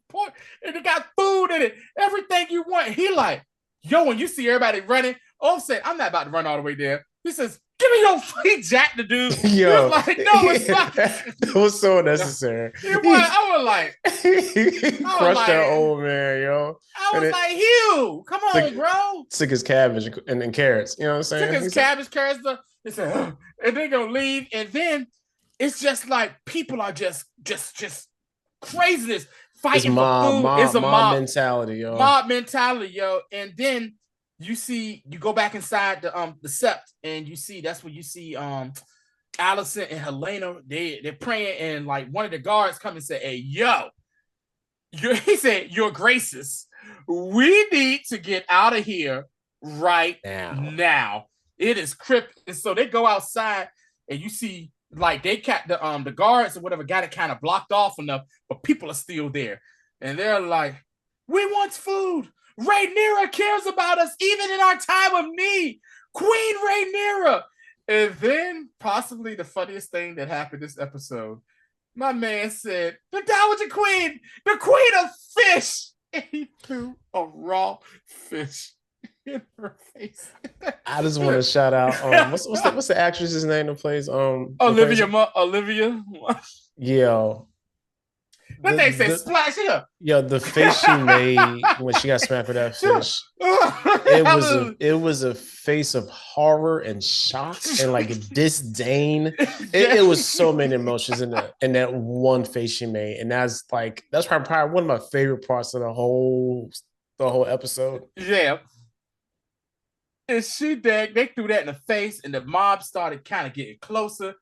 port and it got food in it, everything you want. He like, yo, when you see everybody running, offset, I'm not about to run all the way there. He says, give me your feet, Jack the dude. Yo, was like, no, it's not. It was so necessary. I was like, crushed that old man, yo. I was like, Hugh, come on, bro. Took his cabbage and carrots. You know what I'm saying? Took his cabbage, carrots. They said, oh, and they're gonna leave, and then it's just like people are just craziness, fighting for food. It's a mob mentality, yo. Mob mentality, yo. And then you go back inside the sept, and you see that's where you see Alicent and Helaena. They're praying, and like one of the guards come and say, "Hey, yo," he said, "Your Graces, we need to get out of here right now. It is crypt." And so they go outside, and you see like they got the guards or whatever got it kind of blocked off enough, but people are still there, and they're like, "We want food. Rhaenyra cares about us even in our time of need. Queen Rhaenyra." And then possibly the funniest thing that happened this episode, my man said, "The Dowager Queen, the Queen of Fish," and he threw a raw fish in her face. I just want to shout out what's the actress's name that plays Olivia. Yeah. That thing said splash here. Yeah, the face she made when she got smacked with that fish. It was a face of horror and shock and like disdain. It was so many emotions in that one face she made. And that's probably one of my favorite parts of the whole the whole episode. Yeah. And they threw that in the face, and the mob started kind of getting closer.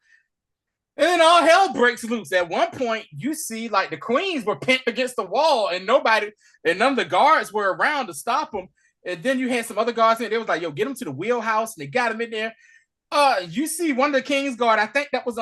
And then all hell breaks loose. At one point, you see like the queens were pinned against the wall, and none of the guards were around to stop them. And then you had some other guards in. They was like, "Yo, get them to the wheelhouse," and they got them in there. You see one of the king's guard. I think that was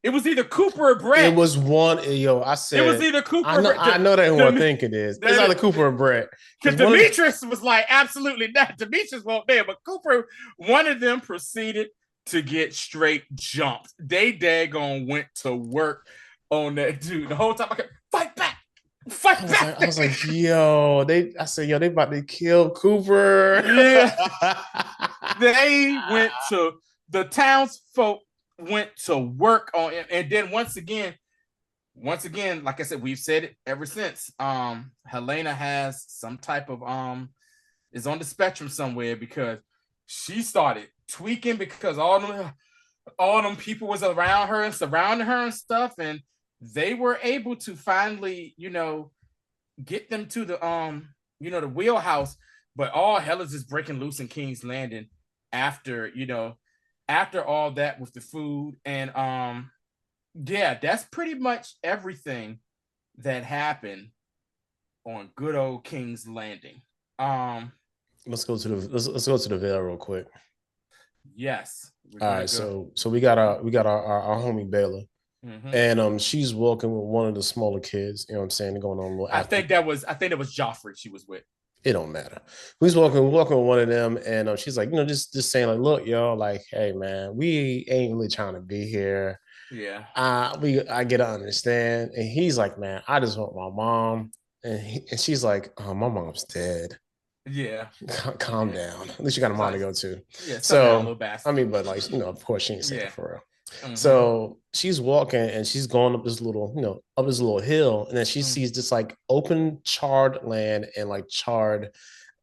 it was either Cooper or Brett. It was one. Yo, I said it was either Cooper. I know they won't think it is. It's either Cooper or Brett. Because Demetrius was like, absolutely not. Demetrius won't there, but Cooper, one of them proceeded to get straight jumped. They daggone went to work on that dude the whole time. I kept, fight back. I was like, yo, they about to kill Cooper. Yeah. The townsfolk went to work on it. And then once again, like I said, we've said it ever since. Helena has some type of is on the spectrum somewhere, because she started tweaking because all them people was around her and surrounding her and stuff, and they were able to finally, get them to the the wheelhouse. But all hell is just breaking loose in King's Landing after all that with the food. And that's pretty much everything that happened on good old King's Landing. Let's go to the Vale real quick. Yes. All right, so we got our homie Baela. Mm-hmm. And she's walking with one of the smaller kids, you know what I'm saying, going on a little. I think that was Joffrey she was with. It don't matter. Who's walking with one of them, and she's like, just saying, like, look, yo, like, hey man, we ain't really trying to be here. Yeah. I get to understand. And he's like, man, I just want my mom. And she's like, oh, my mom's dead. Yeah. Calm down. At least you got a mom to go to. Yeah. So I mean, but like, of course she ain't saying it for real. Mm-hmm. So she's walking and she's going up this little hill, and then she sees this like open charred land and like charred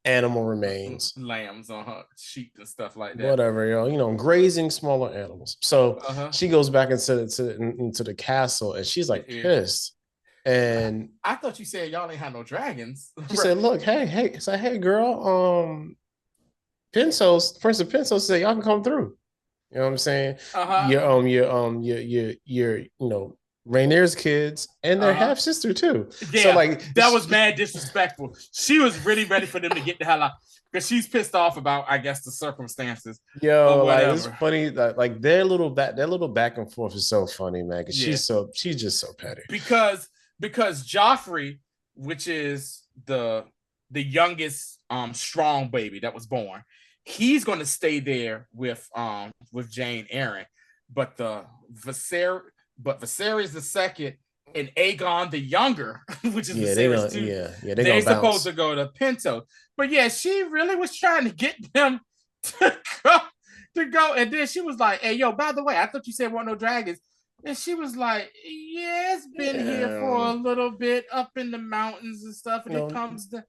animal remains, lambs on her sheep and stuff like that. Whatever, grazing smaller animals. So she goes back into the castle, and she's like pissed. And I thought you said y'all ain't had no dragons. She said, "Look, hey, say, hey, girl, Prince of Pensos said y'all can come through." You know what I'm saying? Your Rhaenyra's kids and their half sister too. Yeah, so like that was mad disrespectful. She was really ready for them to get the hell out because she's pissed off about, I guess, the circumstances. Like it's funny that like their little back and forth is so funny, man. Because she's just so petty. Because Joffrey, which is the youngest strong baby that was born, he's going to stay there with Jane Eyre, but Viserys the second and Aegon the younger, which is Viserys too. They're supposed to go to Pinto, but she really was trying to get them to go, and then she was like, "Hey, yo, by the way, I thought you said want no dragons," and she was like, "Yeah, it's been here for a little bit up in the mountains and stuff, and it comes to."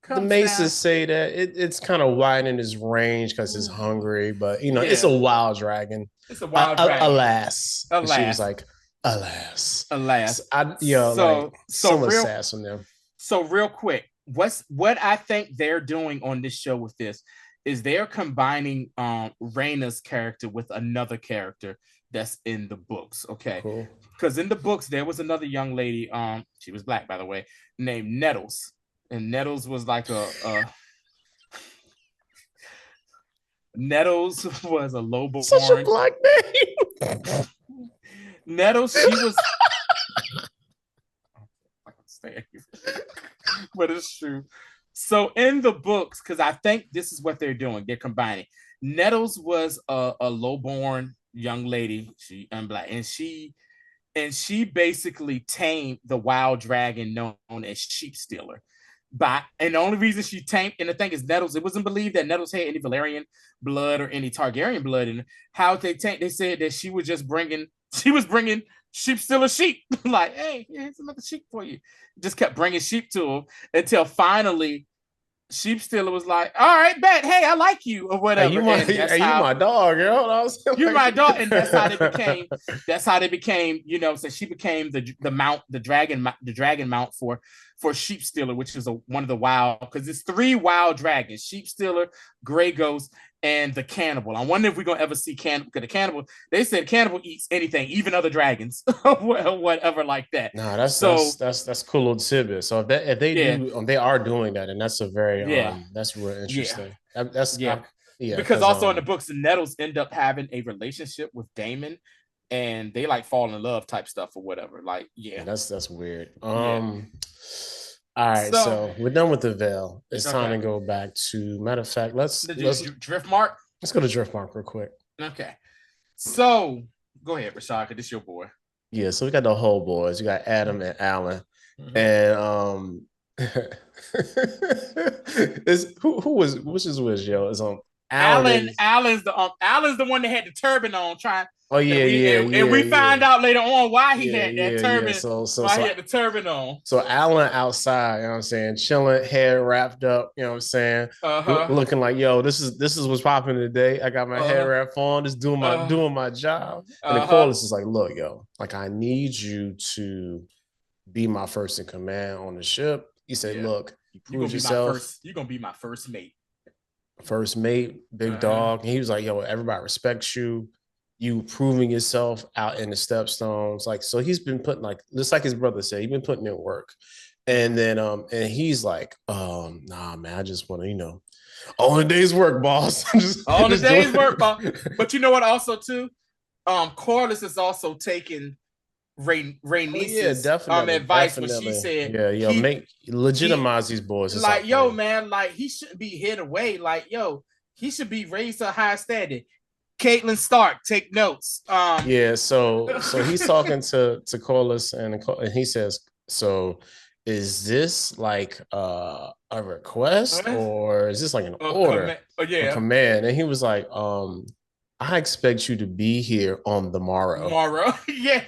The Maces say that it's kind of widening his range because it's hungry, but it's a wild dragon. It's a wild dragon. Alas. And she was like, alas. So much sass from them. So real quick, what I think they're doing on this show with this is they're combining Rhaenyra's character with another character that's in the books. Okay. Cool. Because in the books there was another young lady, she was black by the way, named Nettles. And Nettles was like Nettles was a lowborn. Such a black name. Nettles, she was. But it's true. So in the books, because I think this is what they're doing, they're combining. Nettles was a lowborn young lady. She black, and she basically tamed the wild dragon known as Sheep Stealer. And the only reason she tamed, and the thing is, Nettles, it wasn't believed that Nettles had any Valyrian blood or any Targaryen blood in her. How they tamed, they said that she was bringing sheep stealer sheep. Like, hey, here's another sheep for you. Just kept bringing sheep to him until finally Sheep Stealer was like, all right, bet, hey, I like you, or whatever. You my dog, girl. You're my dog, and that's how they became. That's how they became. So she became the dragon mount for for Sheep Stealer, which is one of the wild, because it's 3 wild dragons: Sheep Stealer, Grey Ghost, and the Cannibal. I wonder if we're gonna ever see Cannibal, because the Cannibal, they said Cannibal eats anything, even other dragons, whatever like that. No, that's cool little tidbit. So if they do, they are doing that, and that's a very that's real interesting. Because also in the books, the Nettles end up having a relationship with Daemon, and they like fall in love type stuff or whatever. Like, that's weird. All right, so we're done with the Veil. It's time to go back to. Matter of fact, let's Driftmark. Let's go to Driftmark real quick. Okay, so go ahead, Rashad, because this is your boy. Yeah, so we got the Hull Boys. We got Adam and Alan, and which is which, yo? It's Alan's the one that had the turban on, trying. And we find out later on why he had that turban. Why he had the turban on. So Alan outside, you know what I'm saying, chilling, hair wrapped up, you know what I'm saying, looking like, yo, this is what's popping today. I got my hair wrapped on, just doing my job. And the Corlys is like, look, yo, like I need you to be my first in command on the ship. He said, look, you prove yourself. You're gonna be my first mate. First mate, big dog. And he was like, yo, everybody respects you. You proving yourself out in the stepstones. Like, so he's been putting, like, just like his brother said, he's been putting in work. And then and he's like, nah, man, I just want to, all the day's work, boss. All the day's work, boss. But you know what also too? Corlys is also taking Rhaenyra's advice when she said, legitimize these boys. It's like, yo, man, like he shouldn't be hid away. Like, yo, he should be raised to a high standard. Caitlin Stark, take notes. So he's talking to Corlys, and he says, so is this like a request or is this like an order? A command? And he was like, I expect you to be here on the morrow. Yeah.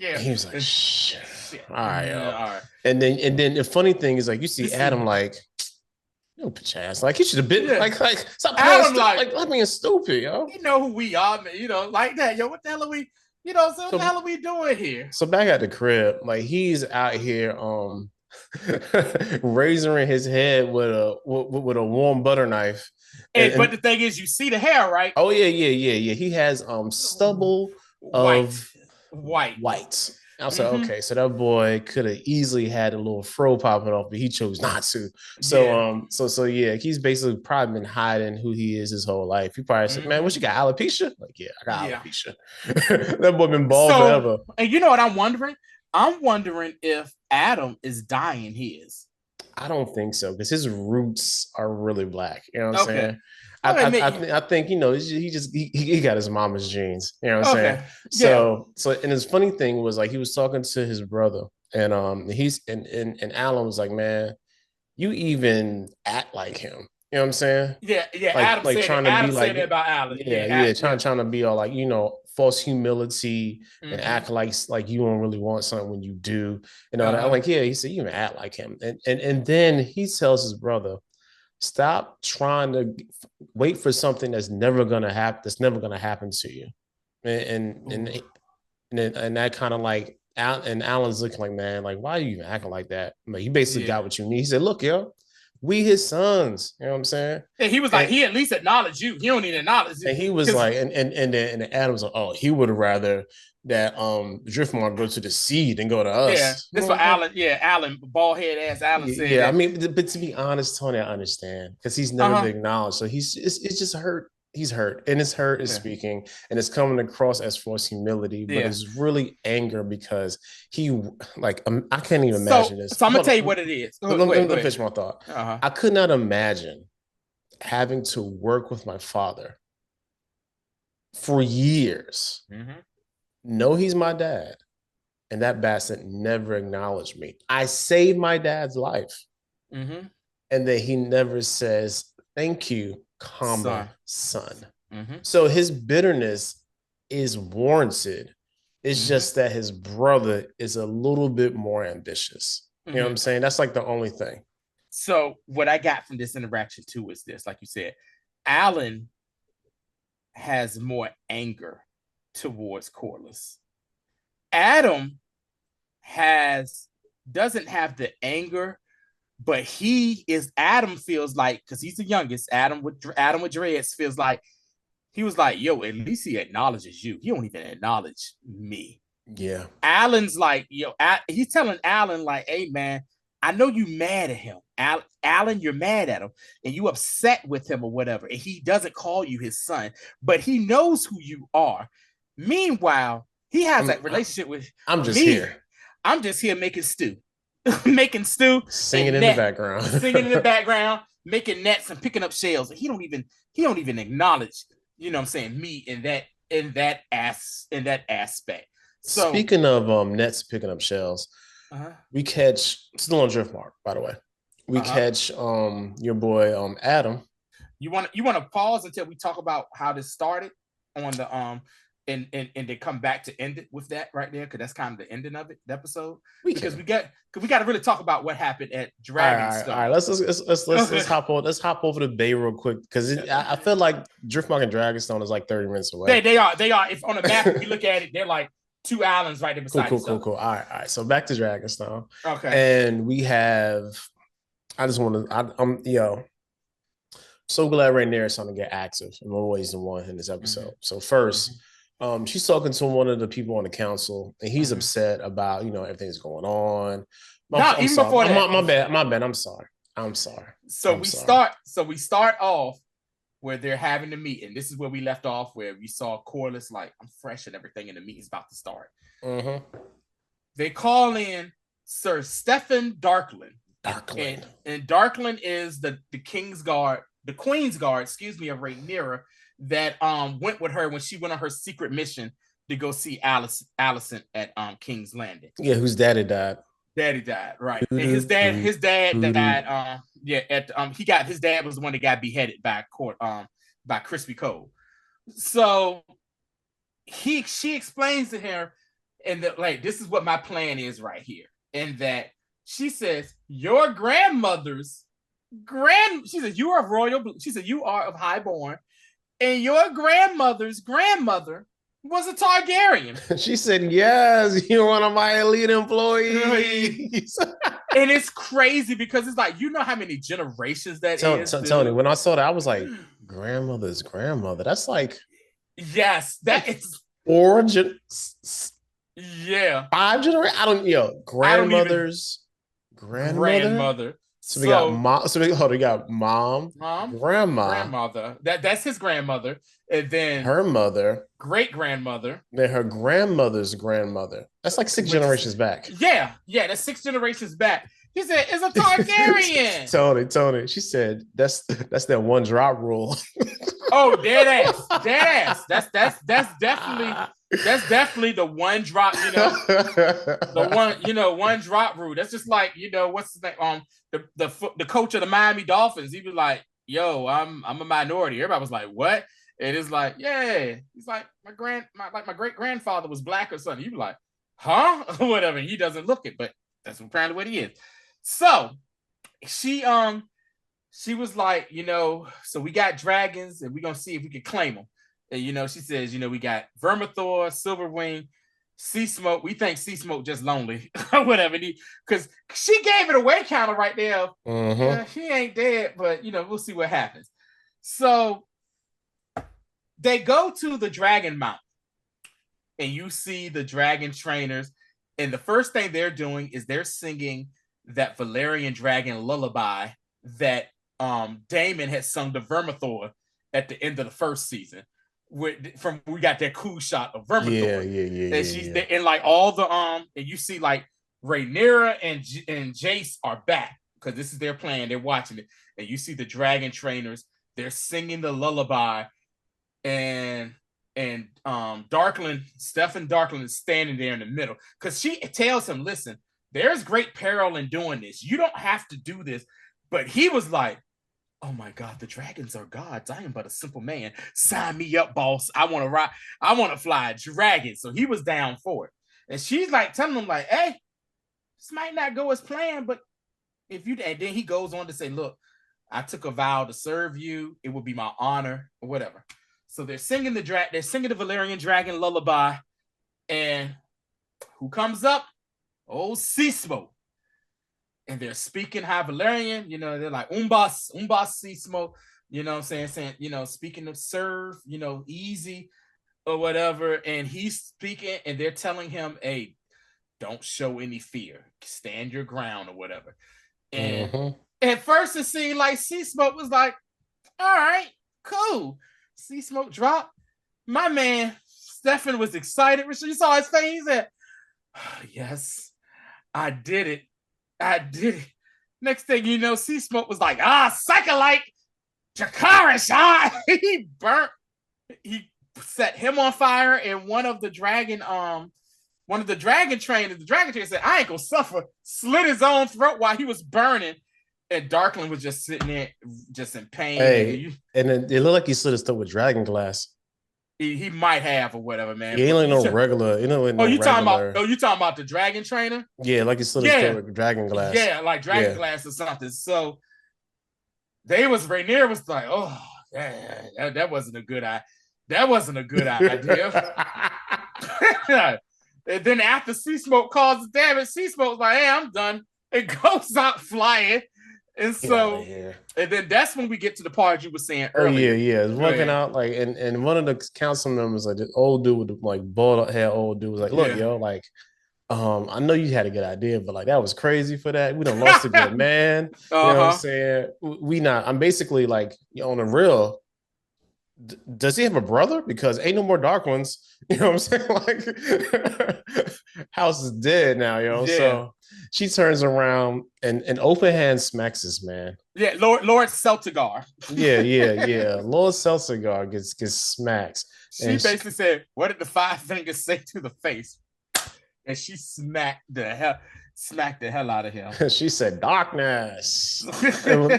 And he was like, shit. All right. And then the funny thing is, like, you see Adam like, bitch ass. Like, he should have been like stop Adam like being stupid, yo. You know who we are, man. Like that, yo. What the hell are we? What the hell are we doing here? So back at the crib, like he's out here razoring his head with a warm butter knife. But the thing is, you see the hair, right? Oh yeah. He has stubble of white. I was like, okay, so that boy could have easily had a little fro popping off, but he chose not to. So, he's basically probably been hiding who he is his whole life. He probably said, man, what you got, alopecia? Like, yeah, I got alopecia. That boy been bald forever. And you know what I'm wondering? I'm wondering if Adam is dyeing his. I don't think so, because his roots are really black. You know what I'm saying? I think he got his mama's genes. You know what I'm saying? So and his funny thing was, like, he was talking to his brother, and and Alan was like, man, you even act like him. You know what I'm saying? Yeah. Adam said trying to be like that about Alan. Trying to be all like, false humility and act like you don't really want something when you do. I'm like, he said, you even act like him. And then he tells his brother, stop trying to wait for something that's never gonna happen. That's never gonna happen to you. And that kind of like, and Alan's looking like, man, like, why are you even acting like that? Like, he basically got what you need. He said, look, yo, we his sons. You know what I'm saying? And he was like, he at least acknowledged you. He don't need to acknowledge you. And he was like, and then Adam was like, oh, he would have rather that Driftmark go to the sea than go to us. Yeah, that's what Alan. Yeah, Alan, bald head ass Alan said. Yeah, I mean, but to be honest, Tony, I understand, because he's never been acknowledged. So it's just hurt. He's hurt, and his hurt is speaking, and it's coming across as false humility, but it's really anger, because he, like, I can't even imagine this. So I'm gonna tell you what it is. Let me finish my thought. I could not imagine having to work with my father for years. Know he's my dad, and that bastard never acknowledged me. I saved my dad's life, and then he never says thank you, son. So his bitterness is warranted. It's just that his brother is a little bit more ambitious. You know what I'm saying? That's like the only thing. So what I got from this interaction too is this, like you said, Alan has more anger towards Corlys. Adam has doesn't have the anger, but Adam feels like, because he's the youngest, Adam with dreads feels like, he was like, yo, at least he acknowledges you. He don't even acknowledge me. Yeah. Alan's like, yo, he's telling Alan, like, hey, man, I know you mad at him. Alan, you're mad at him and you upset with him or whatever. And he doesn't call you his son, but he knows who you are. Meanwhile, he has a relationship with I'm just me. Here. I'm just here making stew. Making stew. Singing in the background. Singing in the background, making nets and picking up shells. And he don't even acknowledge, you know what I'm saying, me in that aspect. So speaking of nets picking up shells, we catch still on Driftmark, by the way. We catch your boy Adam. You want to pause until we talk about how this started on the and then come back to end it with that right there, because that's kind of the ending of it, the episode. We got to really talk about what happened at Dragonstone. All right, let's hop over to Bay real quick, because I feel like Driftmark and Dragonstone is like 30 minutes away. They are. If on the map if you look at it, they're like 2 islands right there beside each other. Cool. All right. So back to Dragonstone. Okay. And we have. I just want to. I'm so glad Rhaenyra is starting to get active in more ways than one in this episode. Mm-hmm. So first, she's talking to one of the people on the council, and he's upset about everything's going on. Before that. My bad. I'm sorry. So we start off where they're having the meeting. This is where we left off, where we saw Corlys like, I'm fresh and everything, and the meeting's about to start. Mm-hmm. They call in Sir Stephen Darkland. And Darkland is the Queen's Guard, of Rhaenyra, that went with her when she went on her secret mission to go see Alicent at King's Landing. Yeah, whose daddy died. Daddy died, right? And his dad died. His dad was the one that got beheaded by Crispy Cole. So she explains to her, and that, like, this is what my plan is right here, and that she says your grandmother's she said you are of royal. She said you are of highborn, and your grandmother's grandmother was a Targaryen. She said, yes, you're one of my elite employees. And it's crazy because it's like, you know how many generations that is. Tony, when I saw that, I was like, grandmother's grandmother. That's like, yes, that is origin. Yeah. 5 generations. Grandmother's grandmother. So we got mom. We got mom, grandmother. That's his grandmother, and then her mother, great grandmother, then her grandmother's grandmother. That's like 6 generations back. Yeah, that's 6 generations back. She said it's a Targaryen. Tony. She said that's that 1 drop rule. Oh, dead ass. That's definitely the 1 drop. The 1 drop rule. That's just like, what's his name? The coach of the Miami Dolphins. He was like, "Yo, I'm a minority." Everybody was like, "What?" And it's like, "Yeah." He's like, my great grandfather was black or something. He was like, "Huh?" Whatever. He doesn't look it, but that's apparently what he is. So she was like, so we got dragons and we're gonna see if we can claim them. And she says, we got Vermithor, Silverwing, Seasmoke. We think Seasmoke just lonely or whatever. Because she gave it away counter right there. Mm-hmm. She ain't dead, but we'll see what happens. So they go to the Dragon Mountain, and you see the dragon trainers, and the first thing they're doing is they're singing that Valyrian dragon lullaby that Daemon had sung to Vermithor at the end of the first season. We got that cool shot of Vermithor. Yeah. And like all the and you see like Rhaenyra and Jace are back because this is their plan. They're watching it, and you see the dragon trainers. They're singing the lullaby, and Stephen Darkland is standing there in the middle because she tells him, "Listen, there's great peril in doing this. You don't have to do this." But he was like, "Oh my God, the dragons are gods. I am but a simple man. Sign me up, boss. I want to ride. I want to fly a dragon." So he was down for it. And she's like telling him like, "Hey, this might not go as planned, but if you," and then he goes on to say, "Look, I took a vow to serve you. It will be my honor," or whatever. So they're singing the Valyrian dragon lullaby. And who comes up? Old Seasmoke. and they're speaking High Valyrian. You know, they're like Umbas Seasmoke. You know what I'm saying, you know, speaking of serve, you know, easy or whatever. And he's speaking, and they're telling him, hey, don't show any fear. Stand your ground or whatever. And at first it seemed like Seasmoke was like, all right, cool. Seasmoke dropped. My man, Stefan was excited. You saw his face. He said, oh, yes, I did it. I did it. Next thing you know, Seasmoke was like, Psycholite, Dracarys, he burnt. He set him on fire, and one of the dragon trainers said, I ain't gonna suffer, slit his own throat while he was burning. And Darkling was just sitting there, just in pain. Hey, and it looked like he slit his throat with dragon glass. He might have or whatever, man. He ain't no regular. You know, you talking about the dragon trainer? Yeah, like he slit his throat with dragon glass. Yeah, like dragon glass or something. So Rhaenyra was like, oh, that wasn't a good idea. That wasn't a good idea. And then after Seasmoke calls the damage, Seasmoke's like, hey, I'm done. It goes out flying. And so, and then that's when we get to the part you were saying earlier. Yeah. It's walking out like, and one of the council members, like the old dude with the like bald head old dude was like, look, yo, like, I know you had a good idea, but like that was crazy for that. We done lost a good man. You know what I'm saying? I'm basically like, on the real. Does he have a brother? Because ain't no more dark ones. You know what I'm saying? Like, house is dead now, yo. Yeah. So she turns around and open hand smacks this man. Yeah, Lord Celtigar. Yeah. Lord Celtigar gets smacks. She basically said, "What did the five fingers say to the face?" And she smacked the hell out of him. She said, "Darkness,"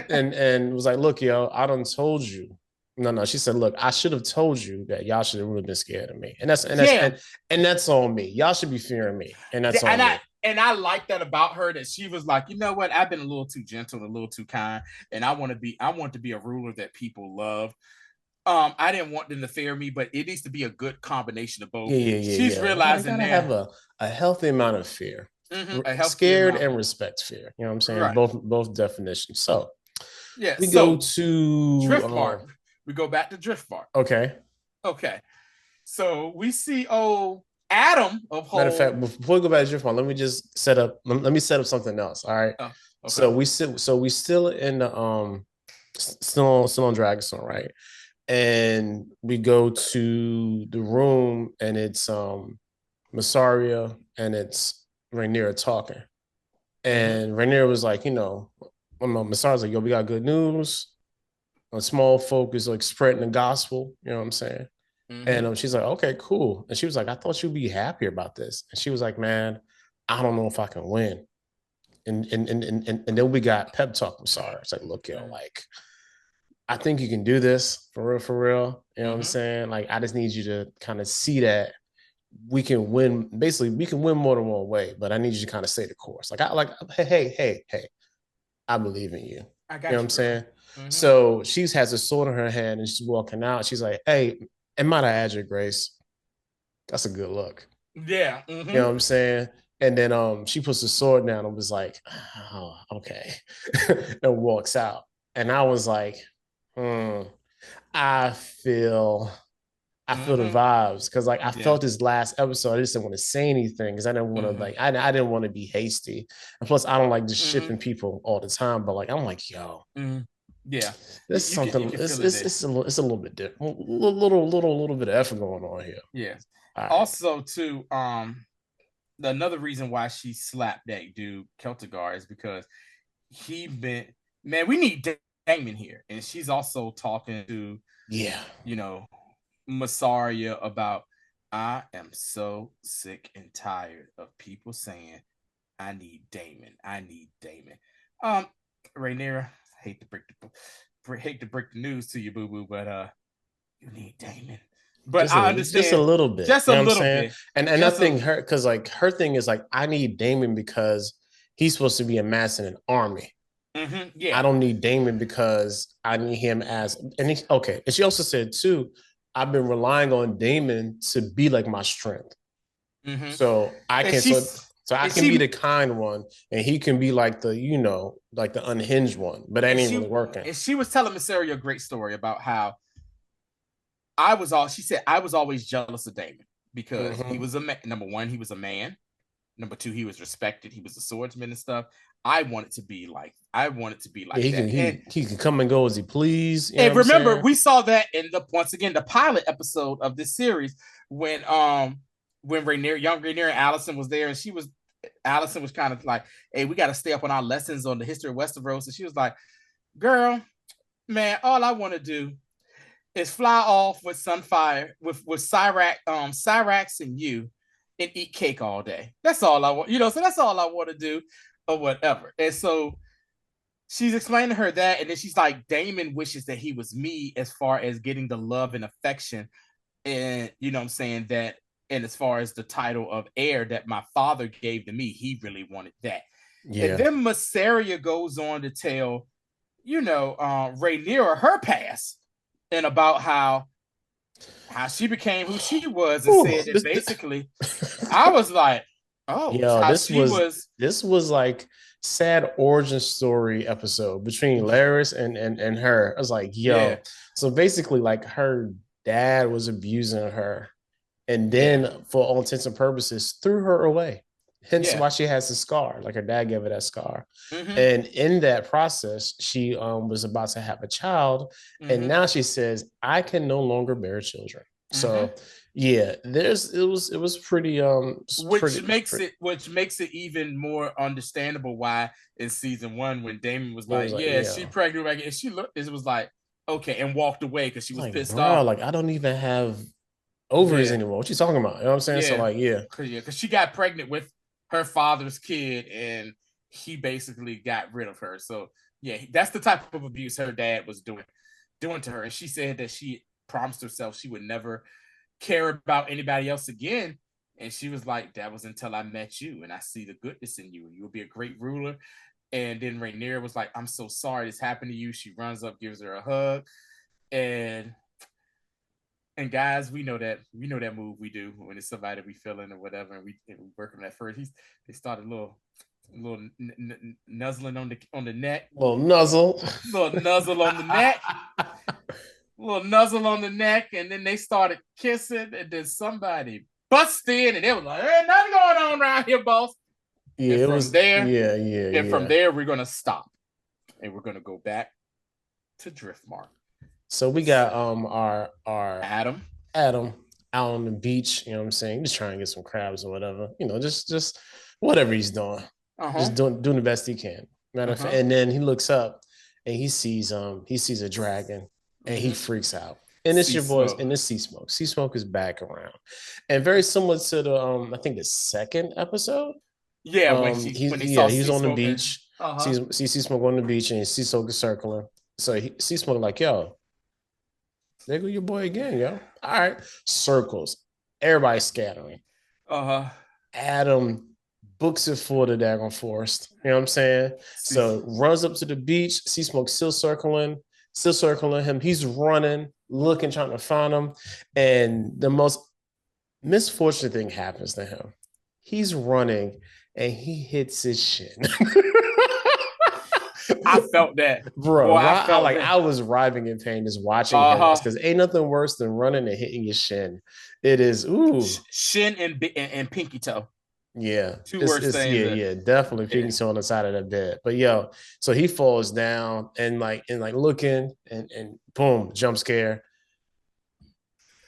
and was like, "Look, yo, I done told you." No. She said, "Look, I should have told you that y'all should have really been scared of me, and that's on me. Y'all should be fearing me, and that's on me." And I like that about her, that she was like, you know what? I've been a little too gentle, and a little too kind, and I want to be a ruler that people love. I didn't want them to fear me, but it needs to be a good combination of both. She's realizing I have a healthy amount of fear, scared and respect fear. You know what I'm saying? Right. Both definitions. So we go to Driftmark. We go back to Driftmark. Okay. So we see Adam of Hull. Matter of fact, before we go back to Driftmark, let me just set up something else. All right. So we still in the still on Dragonstone, right? And we go to the room, and it's Misarya and it's Rhaenyra talking. And Rhaenyra was like, Misarya's like, yo, we got good news. Smallfolk is like spreading the gospel, you know what I'm saying? And she's like, okay, cool. And she was like, I thought you'd be happier about this. And she was like, man, I don't know if I can win. And then we got Pep Talk Misarya. It's like, look, yo, like, I think you can do this for real. You know what I'm saying? Like, I just need you to kind of see that we can win. Basically, we can win more than one way, but I need you to kind of stay the course. Hey, I believe in you. I got you know what I'm saying? So she has a sword in her hand, and she's walking out. She's like, hey, and might I add your grace? That's a good look. Yeah. You know what I'm saying? And then she puts the sword down and was like, oh, okay. And walks out. And I was like, I feel the vibes. Cause like I felt this last episode. I just didn't want to say anything because I didn't want to I didn't want to be hasty. And plus I don't like just shipping people all the time. But like I'm like, yo. Yeah, there's something. It's a little bit different. A little bit of effort going on here. Yeah. Right. Also, too, another reason why she slapped that dude Celtigar is because we need Daemon here, and she's also talking to Misarya about, I am so sick and tired of people saying I need Daemon. Rhaenyra. Hate to break the news to you, boo boo, but you need Daemon. But I understand just a little bit, just a little bit, and I think her thing is like, I need Daemon because he's supposed to be amassing an army. Yeah, I don't need Daemon because I need him and she also said too, I've been relying on Daemon to be like my strength. So I can. So I can be the kind one, and he can be like the, like the unhinged one. But that ain't really working. And she was telling Misarya a great story about how she said I was always jealous of Daemon because he was a man. Number one, he was a man. Number two, he was respected. He was a swordsman and stuff. I wanted to be like that. He can come and go as he please. And remember, we saw that in once again the pilot episode of this series when young Rhaenyra and Alicent was there, and Alicent was kind of like, "Hey, we got to stay up on our lessons on the history of Westeros." And she was like, "Girl, man, all I want to do is fly off with Sunfire with Syrax and you and eat cake all day. That's all I want, so that's all I want to do or whatever." And so she's explaining to her that, and then she's like, Daemon wishes that he was me as far as getting the love and affection, and that, and as far as the title of heir that my father gave to me, he really wanted that. Yeah. And then Misarya goes on to tell, Rhaenyra her past and about how she became who she was, and said that basically, I was like, this was like sad origin story episode between Larys and her. I was like, So basically, like, her dad was abusing her, and then for all intents and purposes threw her away. Hence why she has the scar. Like, her dad gave her that scar. And in that process, she was about to have a child, and now she says, I can no longer bear children. So it was pretty which makes it even more understandable why in season 1 when Daemon was like, she pregnant, and she looked, it was like, okay, and walked away because she was pissed off. Like, I don't even have ovaries anymore. What you talking about? You know what I'm saying? So like, because she got pregnant with her father's kid, and he basically got rid of her. So that's the type of abuse her dad was doing to her. And she said that she promised herself she would never care about anybody else again. And she was like, that was until I met you, and I see the goodness in you, and you'll be a great ruler. And then Rhaenyra was like, I'm so sorry this happened to you. She runs up, gives her a hug, and guys, we know that move we do when it's somebody we feeling or whatever, and we work on that first. They started a little nuzzling on the neck, little nuzzle on the neck, little nuzzle on the neck, and then they started kissing, and then somebody busted in, and it was like, "Ain't nothing going on around here, boss." Yeah, and from there, from there, we're gonna stop, and we're gonna go back to Driftmark. So we got our Adam out on the beach, you know what I'm saying? Just trying to get some crabs or whatever. Just whatever he's doing. Just doing the best he can. Matter of fact, and then he looks up and he sees a dragon, and he freaks out. And it's your boys, and it's Seasmoke. Seasmoke is back around. And very similar to the I think the second episode. Yeah, when he's on the beach. See Seasmoke on the beach, and Seasmoke is circling. So Seasmoke like, yo, there go your boy again, yo. All right. Circles. Everybody scattering. Adam books it for the daggone forest. You know what I'm saying? So runs up to the beach. Seasmoke still circling him. He's running, looking, trying to find him. And the most misfortunate thing happens to him. He's running and he hits his shin. I felt that, bro. Boy, I was writhing in pain just watching this, because ain't nothing worse than running and hitting your shin. It is shin and pinky toe. Yeah, two worst things. Yeah, definitely pinky toe on the side of that bed. But so he falls down and looking and boom, jump scare.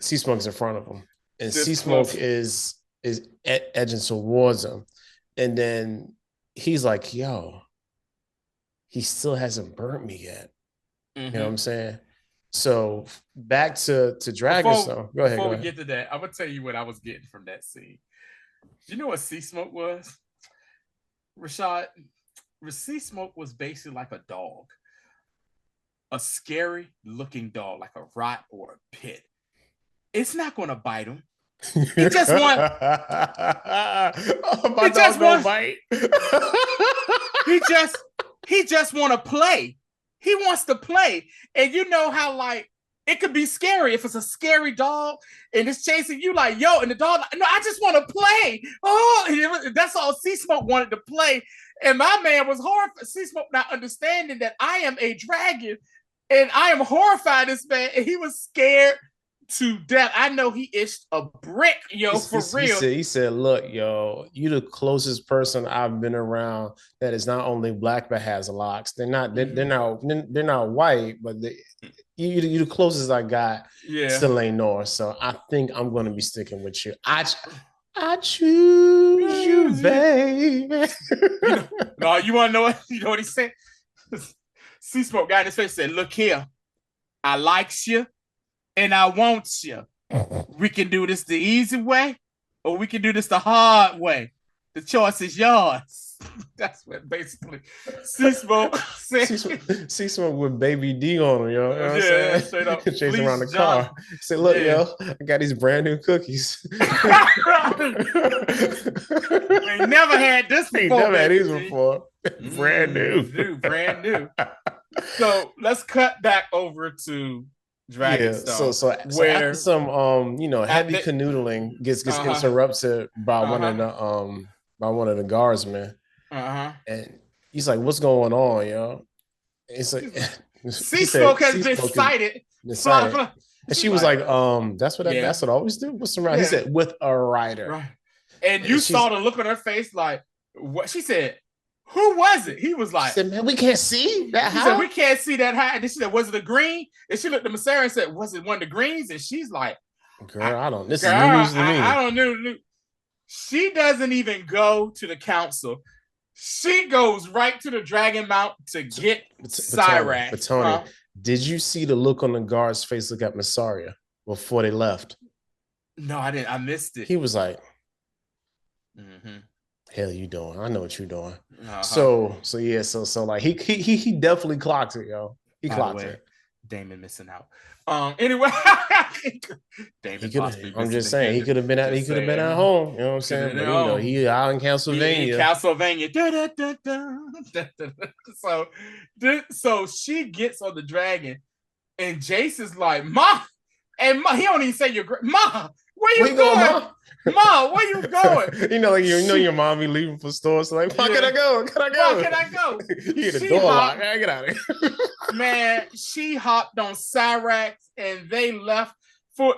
Seasmoke's in front of him, and Seasmoke is edging towards him, and then he's like, yo. He still hasn't burnt me yet. You know what I'm saying? So back to Dragonstone. Go ahead. Before we get to that, I'm gonna tell you what I was getting from that scene. You know what Seasmoke was? Rashad, Seasmoke was basically like a dog. A scary looking dog, like a rot or a pit. It's not gonna bite him. He just want bite. He just want to play. He wants to play. And you know how, like, it could be scary if it's a scary dog and it's chasing you like, yo, and the dog, like, no, I just want to play. Oh, that's all Seasmoke wanted to play. And my man was horrified. Seasmoke not understanding that I am a dragon and I am horrified this man. And he was scared to death. I know he itched a brick, yo, for real. He said, look, yo, you the closest person I've been around that is not only black but has locks. They're not white, but you the closest I got to Rhaenyra. So I think I'm gonna be sticking with you. I choose you, baby. No, you wanna know what? You know what he said? Seasmoke got in his face, said, look here, I likes you and I want you. We can do this the easy way or we can do this the hard way. The choice is yours. That's what basically Seasmoke said. Seasmoke with baby D on him, yo. You know what I'm saying? Straight up. Chasing around the car. Say, look, yo, I got these brand new cookies. Ain't never had this before. Never had these before. Brand new. Brand new. So let's cut back over to Dragonstone. So after some heavy canoodling gets interrupted by one of the guardsmen. And he's like, what's going on, yo? It's like Seasmoke has been sighted. And she was like, that's what I always do. What's the rider? He said, with a rider. Right. And you saw the look on her face, like, what she said, who was it? He was like, she said, man, we can't see that high. She said, we can't see that high. And then she said, was it a green? And she looked at Misarya and said, was it one of the greens? And she's like, girl, this is news to me. I don't know. She doesn't even go to the council. She goes right to the Dragon Mount to get Cyrax. But Tony, did you see the look on the guard's face look at Misarya before they left? No, I didn't. I missed it. He was like, hell you doing? I know what you're doing. So like he definitely clocked it, yo. He clocked it. Daemon missing out. Anyway, I'm just saying he could have been at home. You know what I'm saying? But, he out in Castlevania. So she gets on the dragon, and Jace is like, "Ma," and Ma, he don't even say Ma. Where you going? Ma, where you going? Your mom be leaving for stores. So like, Ma, can I go? Can I go? Ma, can I go? You get the door locked. Get out of here. Man, she hopped on Cyrax and they left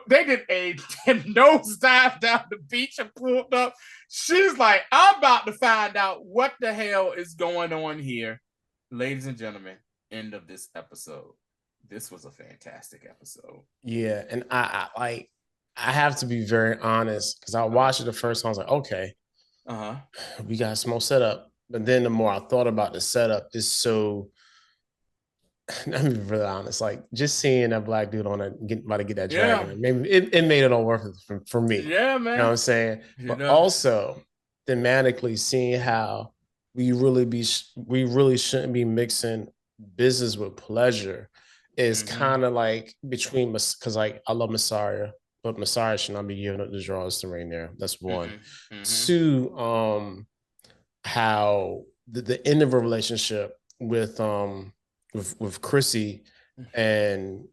they did a nosedive down the beach and pulled up. She's like, I'm about to find out what the hell is going on here. Ladies and gentlemen, end of this episode. This was a fantastic episode. Yeah, and I have to be very honest because I watched it the first time. I was like, okay, we got a small setup. But then the more I thought about the setup, it's so. I'm being really honest. Like just seeing that black dude on about to get that dragon, maybe it made it all worth it for me. Yeah, man. You know what I'm saying? But also thematically seeing how we really shouldn't be mixing business with pleasure is kind of like between because like I love Misarya. But Misarya should not be giving up the draws to Rhaenyra. That's one. Two, how the end of a relationship with Chrissy and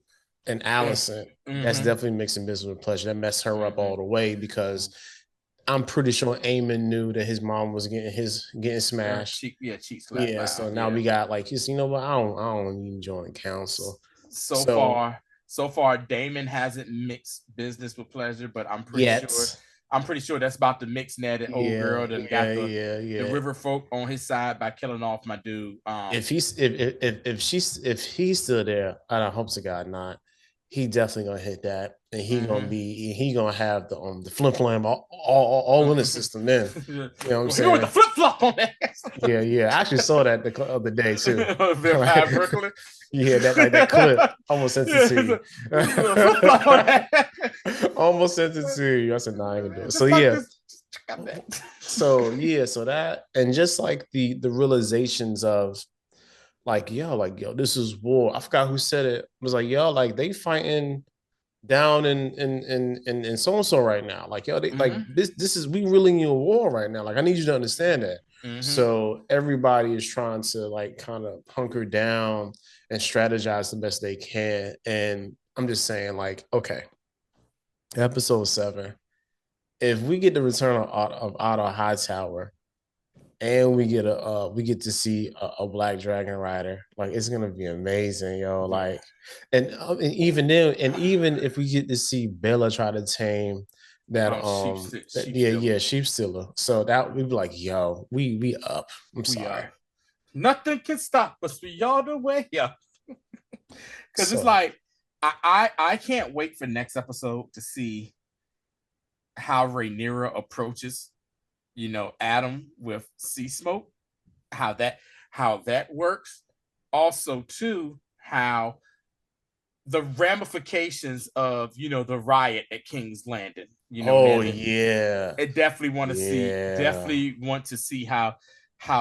Alicent, that's definitely mixing business with pleasure. That messed her up all the way because I'm pretty sure Aemond knew that his mom was getting smashed. Cheek slapped. Yeah, so now we got like you know what? I don't even join the council. So far, Daemon hasn't mixed business with pleasure, but I'm pretty sure that's about to mix now. That old girl that got the river folk on his side by killing off my dude. If he's still there, I hope to God not. He definitely gonna hit that, and he gonna have the flip flam all in the system. Then you know what I'm saying? With the flip flop on that. Yeah. I actually saw that the other day too. Yeah, that clip. Almost sent it to you. Almost sent it to you. I said, nah, I ain't gonna do it. So yeah. So that and just like the realizations of like yo, this is war. I forgot who said it. It was like, yo, like they fighting down in so and so right now. Like, yo, they like this is we really in a war right now. Like, I need you to understand that. So everybody is trying to like kind of hunker down and strategize the best they can. And I'm just saying, like, okay, episode 7. If we get the return of Otto Hightower, and we get to see a black dragon rider, like it's gonna be amazing, yo. Yeah. Like, and even then, and even if we get to see Baela try to tame that sheep stealer, so that we'd be like, yo, we up. I'm sorry. Nothing can stop us. We all the way up. Because So, it's like I can't wait for next episode to see how Rhaenyra approaches, Adam with Seasmoke, how that works. Also, too, how the ramifications of the riot at King's Landing. yeah, I definitely want to see. yeah. Definitely want to see how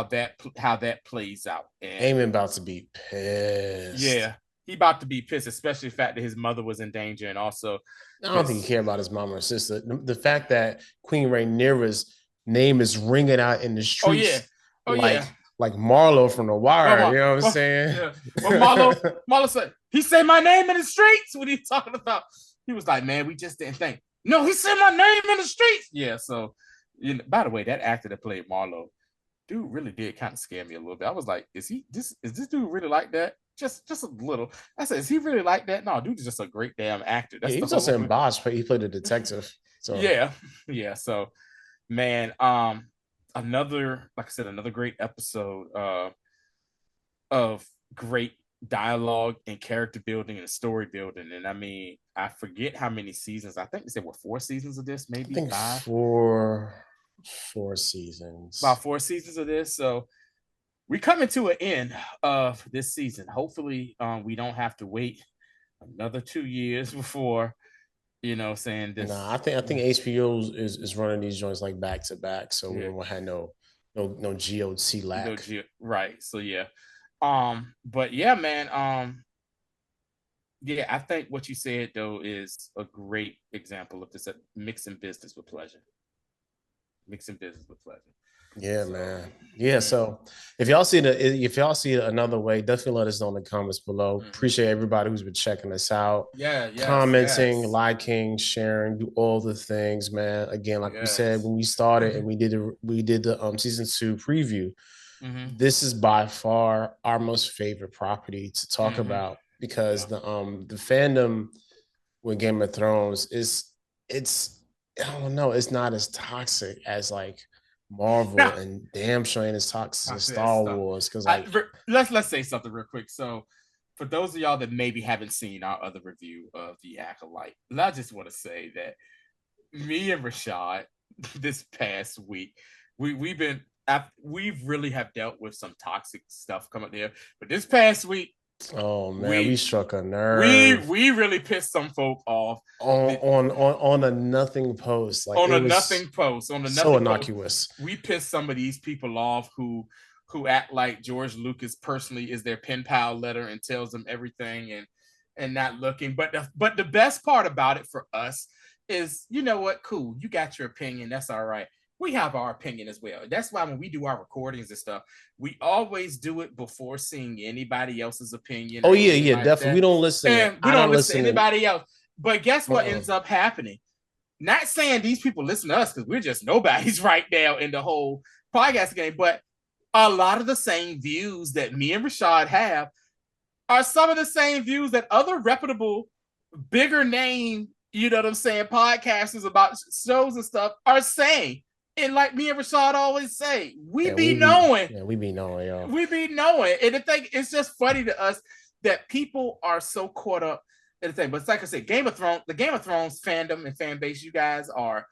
that plays out. And Aemond about to be pissed. yeah, he about to be pissed, especially the fact that his mother was in danger, and also I don't think he cared about his mom or sister. The fact that Queen Rhaenyra's name is ringing out in the streets, like Marlo from The Wire. You know what I'm saying? Yeah. Well, Marlo said he said my name in the streets. What are you talking about? He was like, man, we just didn't think. No, he said my name in the streets. Yeah. So, by the way, that actor that played Marlo, dude, really did kind of scare me a little bit. I was like, is this dude really like that? Just a little. I said, is he really like that? No, dude is just a great damn actor. He was also in Bosch, but he played a detective. So yeah. So, man, another great episode of great dialogue and character building and story building. And I mean, I forget how many seasons. I think they said 4 seasons of this, maybe 5. 4 seasons. About 4 seasons of this. So we coming to an end of this season. Hopefully, we don't have to wait another 2 years before saying this. Nah, I think HBO is running these joints like back to back, so we won't have no GOT lag. Right. So yeah. But yeah, man. Yeah, I think what you said though is a great example of this mixing business with pleasure. Yeah, man. Yeah. So if y'all see it another way, definitely let us know in the comments below. Appreciate everybody who's been checking us out. Commenting, liking, sharing, do all the things, man. Again, like we said when we started and we did the season 2 preview. This is by far our most favorite property to talk about because the fandom with Game of Thrones it's I don't know, it's not as toxic as like Marvel and damn sure ain't as toxic as Star Wars. Because let's say something real quick. So for those of y'all that maybe haven't seen our other review of The Acolyte, I just want to say that me and Rashad this past week, we've really have dealt with some toxic stuff coming there. But this past week, oh man, we struck a nerve. We really pissed some folk off on a nothing post. Like so innocuous. We pissed some of these people off who act like George Lucas personally is their pen pal letter and tells them everything and not looking. But the best part about it for us is, you know what? Cool, you got your opinion. That's all right. We have our opinion as well. That's why when we do our recordings and stuff, we always do it before seeing anybody else's opinion. Oh yeah, definitely. We don't listen. We don't listen to anybody else. But guess what ends up happening? Not saying these people listen to us because we're just nobodies right now in the whole podcast game, but a lot of the same views that me and Rashad have are some of the same views that other reputable, bigger name, podcasters about shows and stuff are saying. And like me and Rashad always say, we be knowing. Yeah, we be knowing, y'all. We be knowing. And the thing, it's just funny to us that people are so caught up in the thing. But it's like I said, the Game of Thrones fandom and fan base, you guys are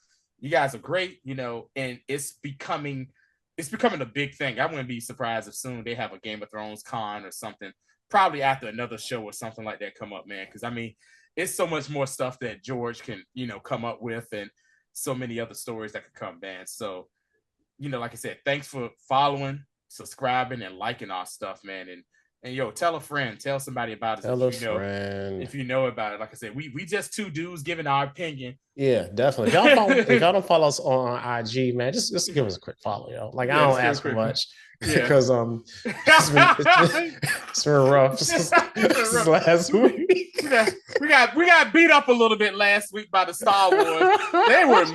great, and it's becoming a big thing. I wouldn't be surprised if soon they have a Game of Thrones con or something, probably after another show or something like that come up, man. Because I mean, it's so much more stuff that George can, come up with, and so many other stories that could come, man. So, like I said, thanks for following, subscribing, and liking our stuff, man. And And yo, tell a friend, tell somebody about it. Tell a friend. If you know about it. Like I said, we just two dudes giving our opinion. Yeah, definitely. If y'all don't follow us on IG, man, just give us a quick follow, yo. Like, I don't ask for much because it's been rough since last week. we got beat up a little bit last week by the Star Wars. They were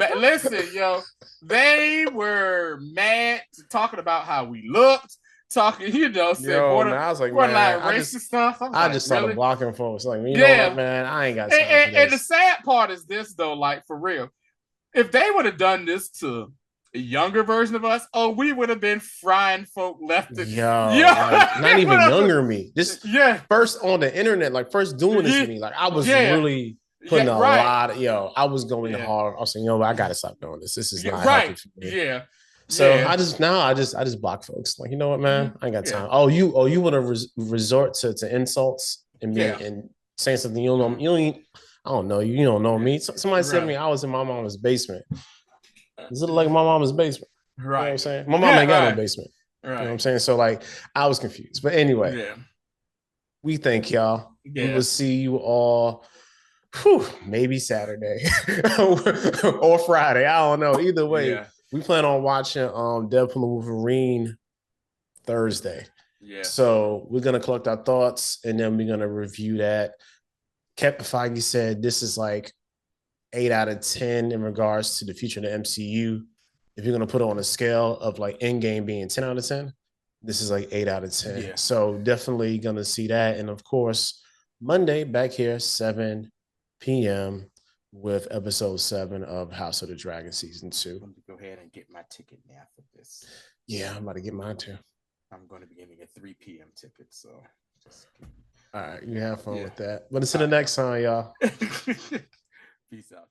they were mad talking about how we looked. Talking, man, I was like, man, racist stuff. I just started blocking folks. Like, you know what, man, I ain't got time for this. And the sad part is this, though, like, for real, if they would have done this to a younger version of us, we would have been frying folk left. Like, not even younger me. This first on the internet, like first doing this to me, like I was really putting a lot of I was going hard. I was saying, I gotta stop doing this. This is not healthy for me. Yeah. So I just block folks. Like, you know what, man? I ain't got time. Oh, you want to resort to insults and me and saying something you don't know. I don't know you. You don't know me. Somebody said to me, I was in my mama's basement. Is it like my mama's basement? Right. You know what I'm saying? My mom ain't got no basement. Right. You know what I'm saying? So like, I was confused. But anyway, we thank y'all. We will see you all. Maybe Saturday or Friday. I don't know. Either way. Yeah. We plan on watching Deadpool and Wolverine Thursday. Yeah. So we're gonna collect our thoughts and then we're gonna review that. Kevin Feige said this is like 8 out of 10 in regards to the future of the MCU. If you're gonna put it on a scale of like Endgame being 10 out of 10, this is like 8 out of 10. Yeah. So definitely gonna see that. And of course, Monday back here, 7 p.m. with episode 7 of House of the Dragon season 2. I'm going to go ahead and get my ticket now for this. Yeah, I'm about to get mine too. I'm going to be getting a 3 p.m. ticket, so just all right, you have fun with that. But until the next time, y'all. Peace out.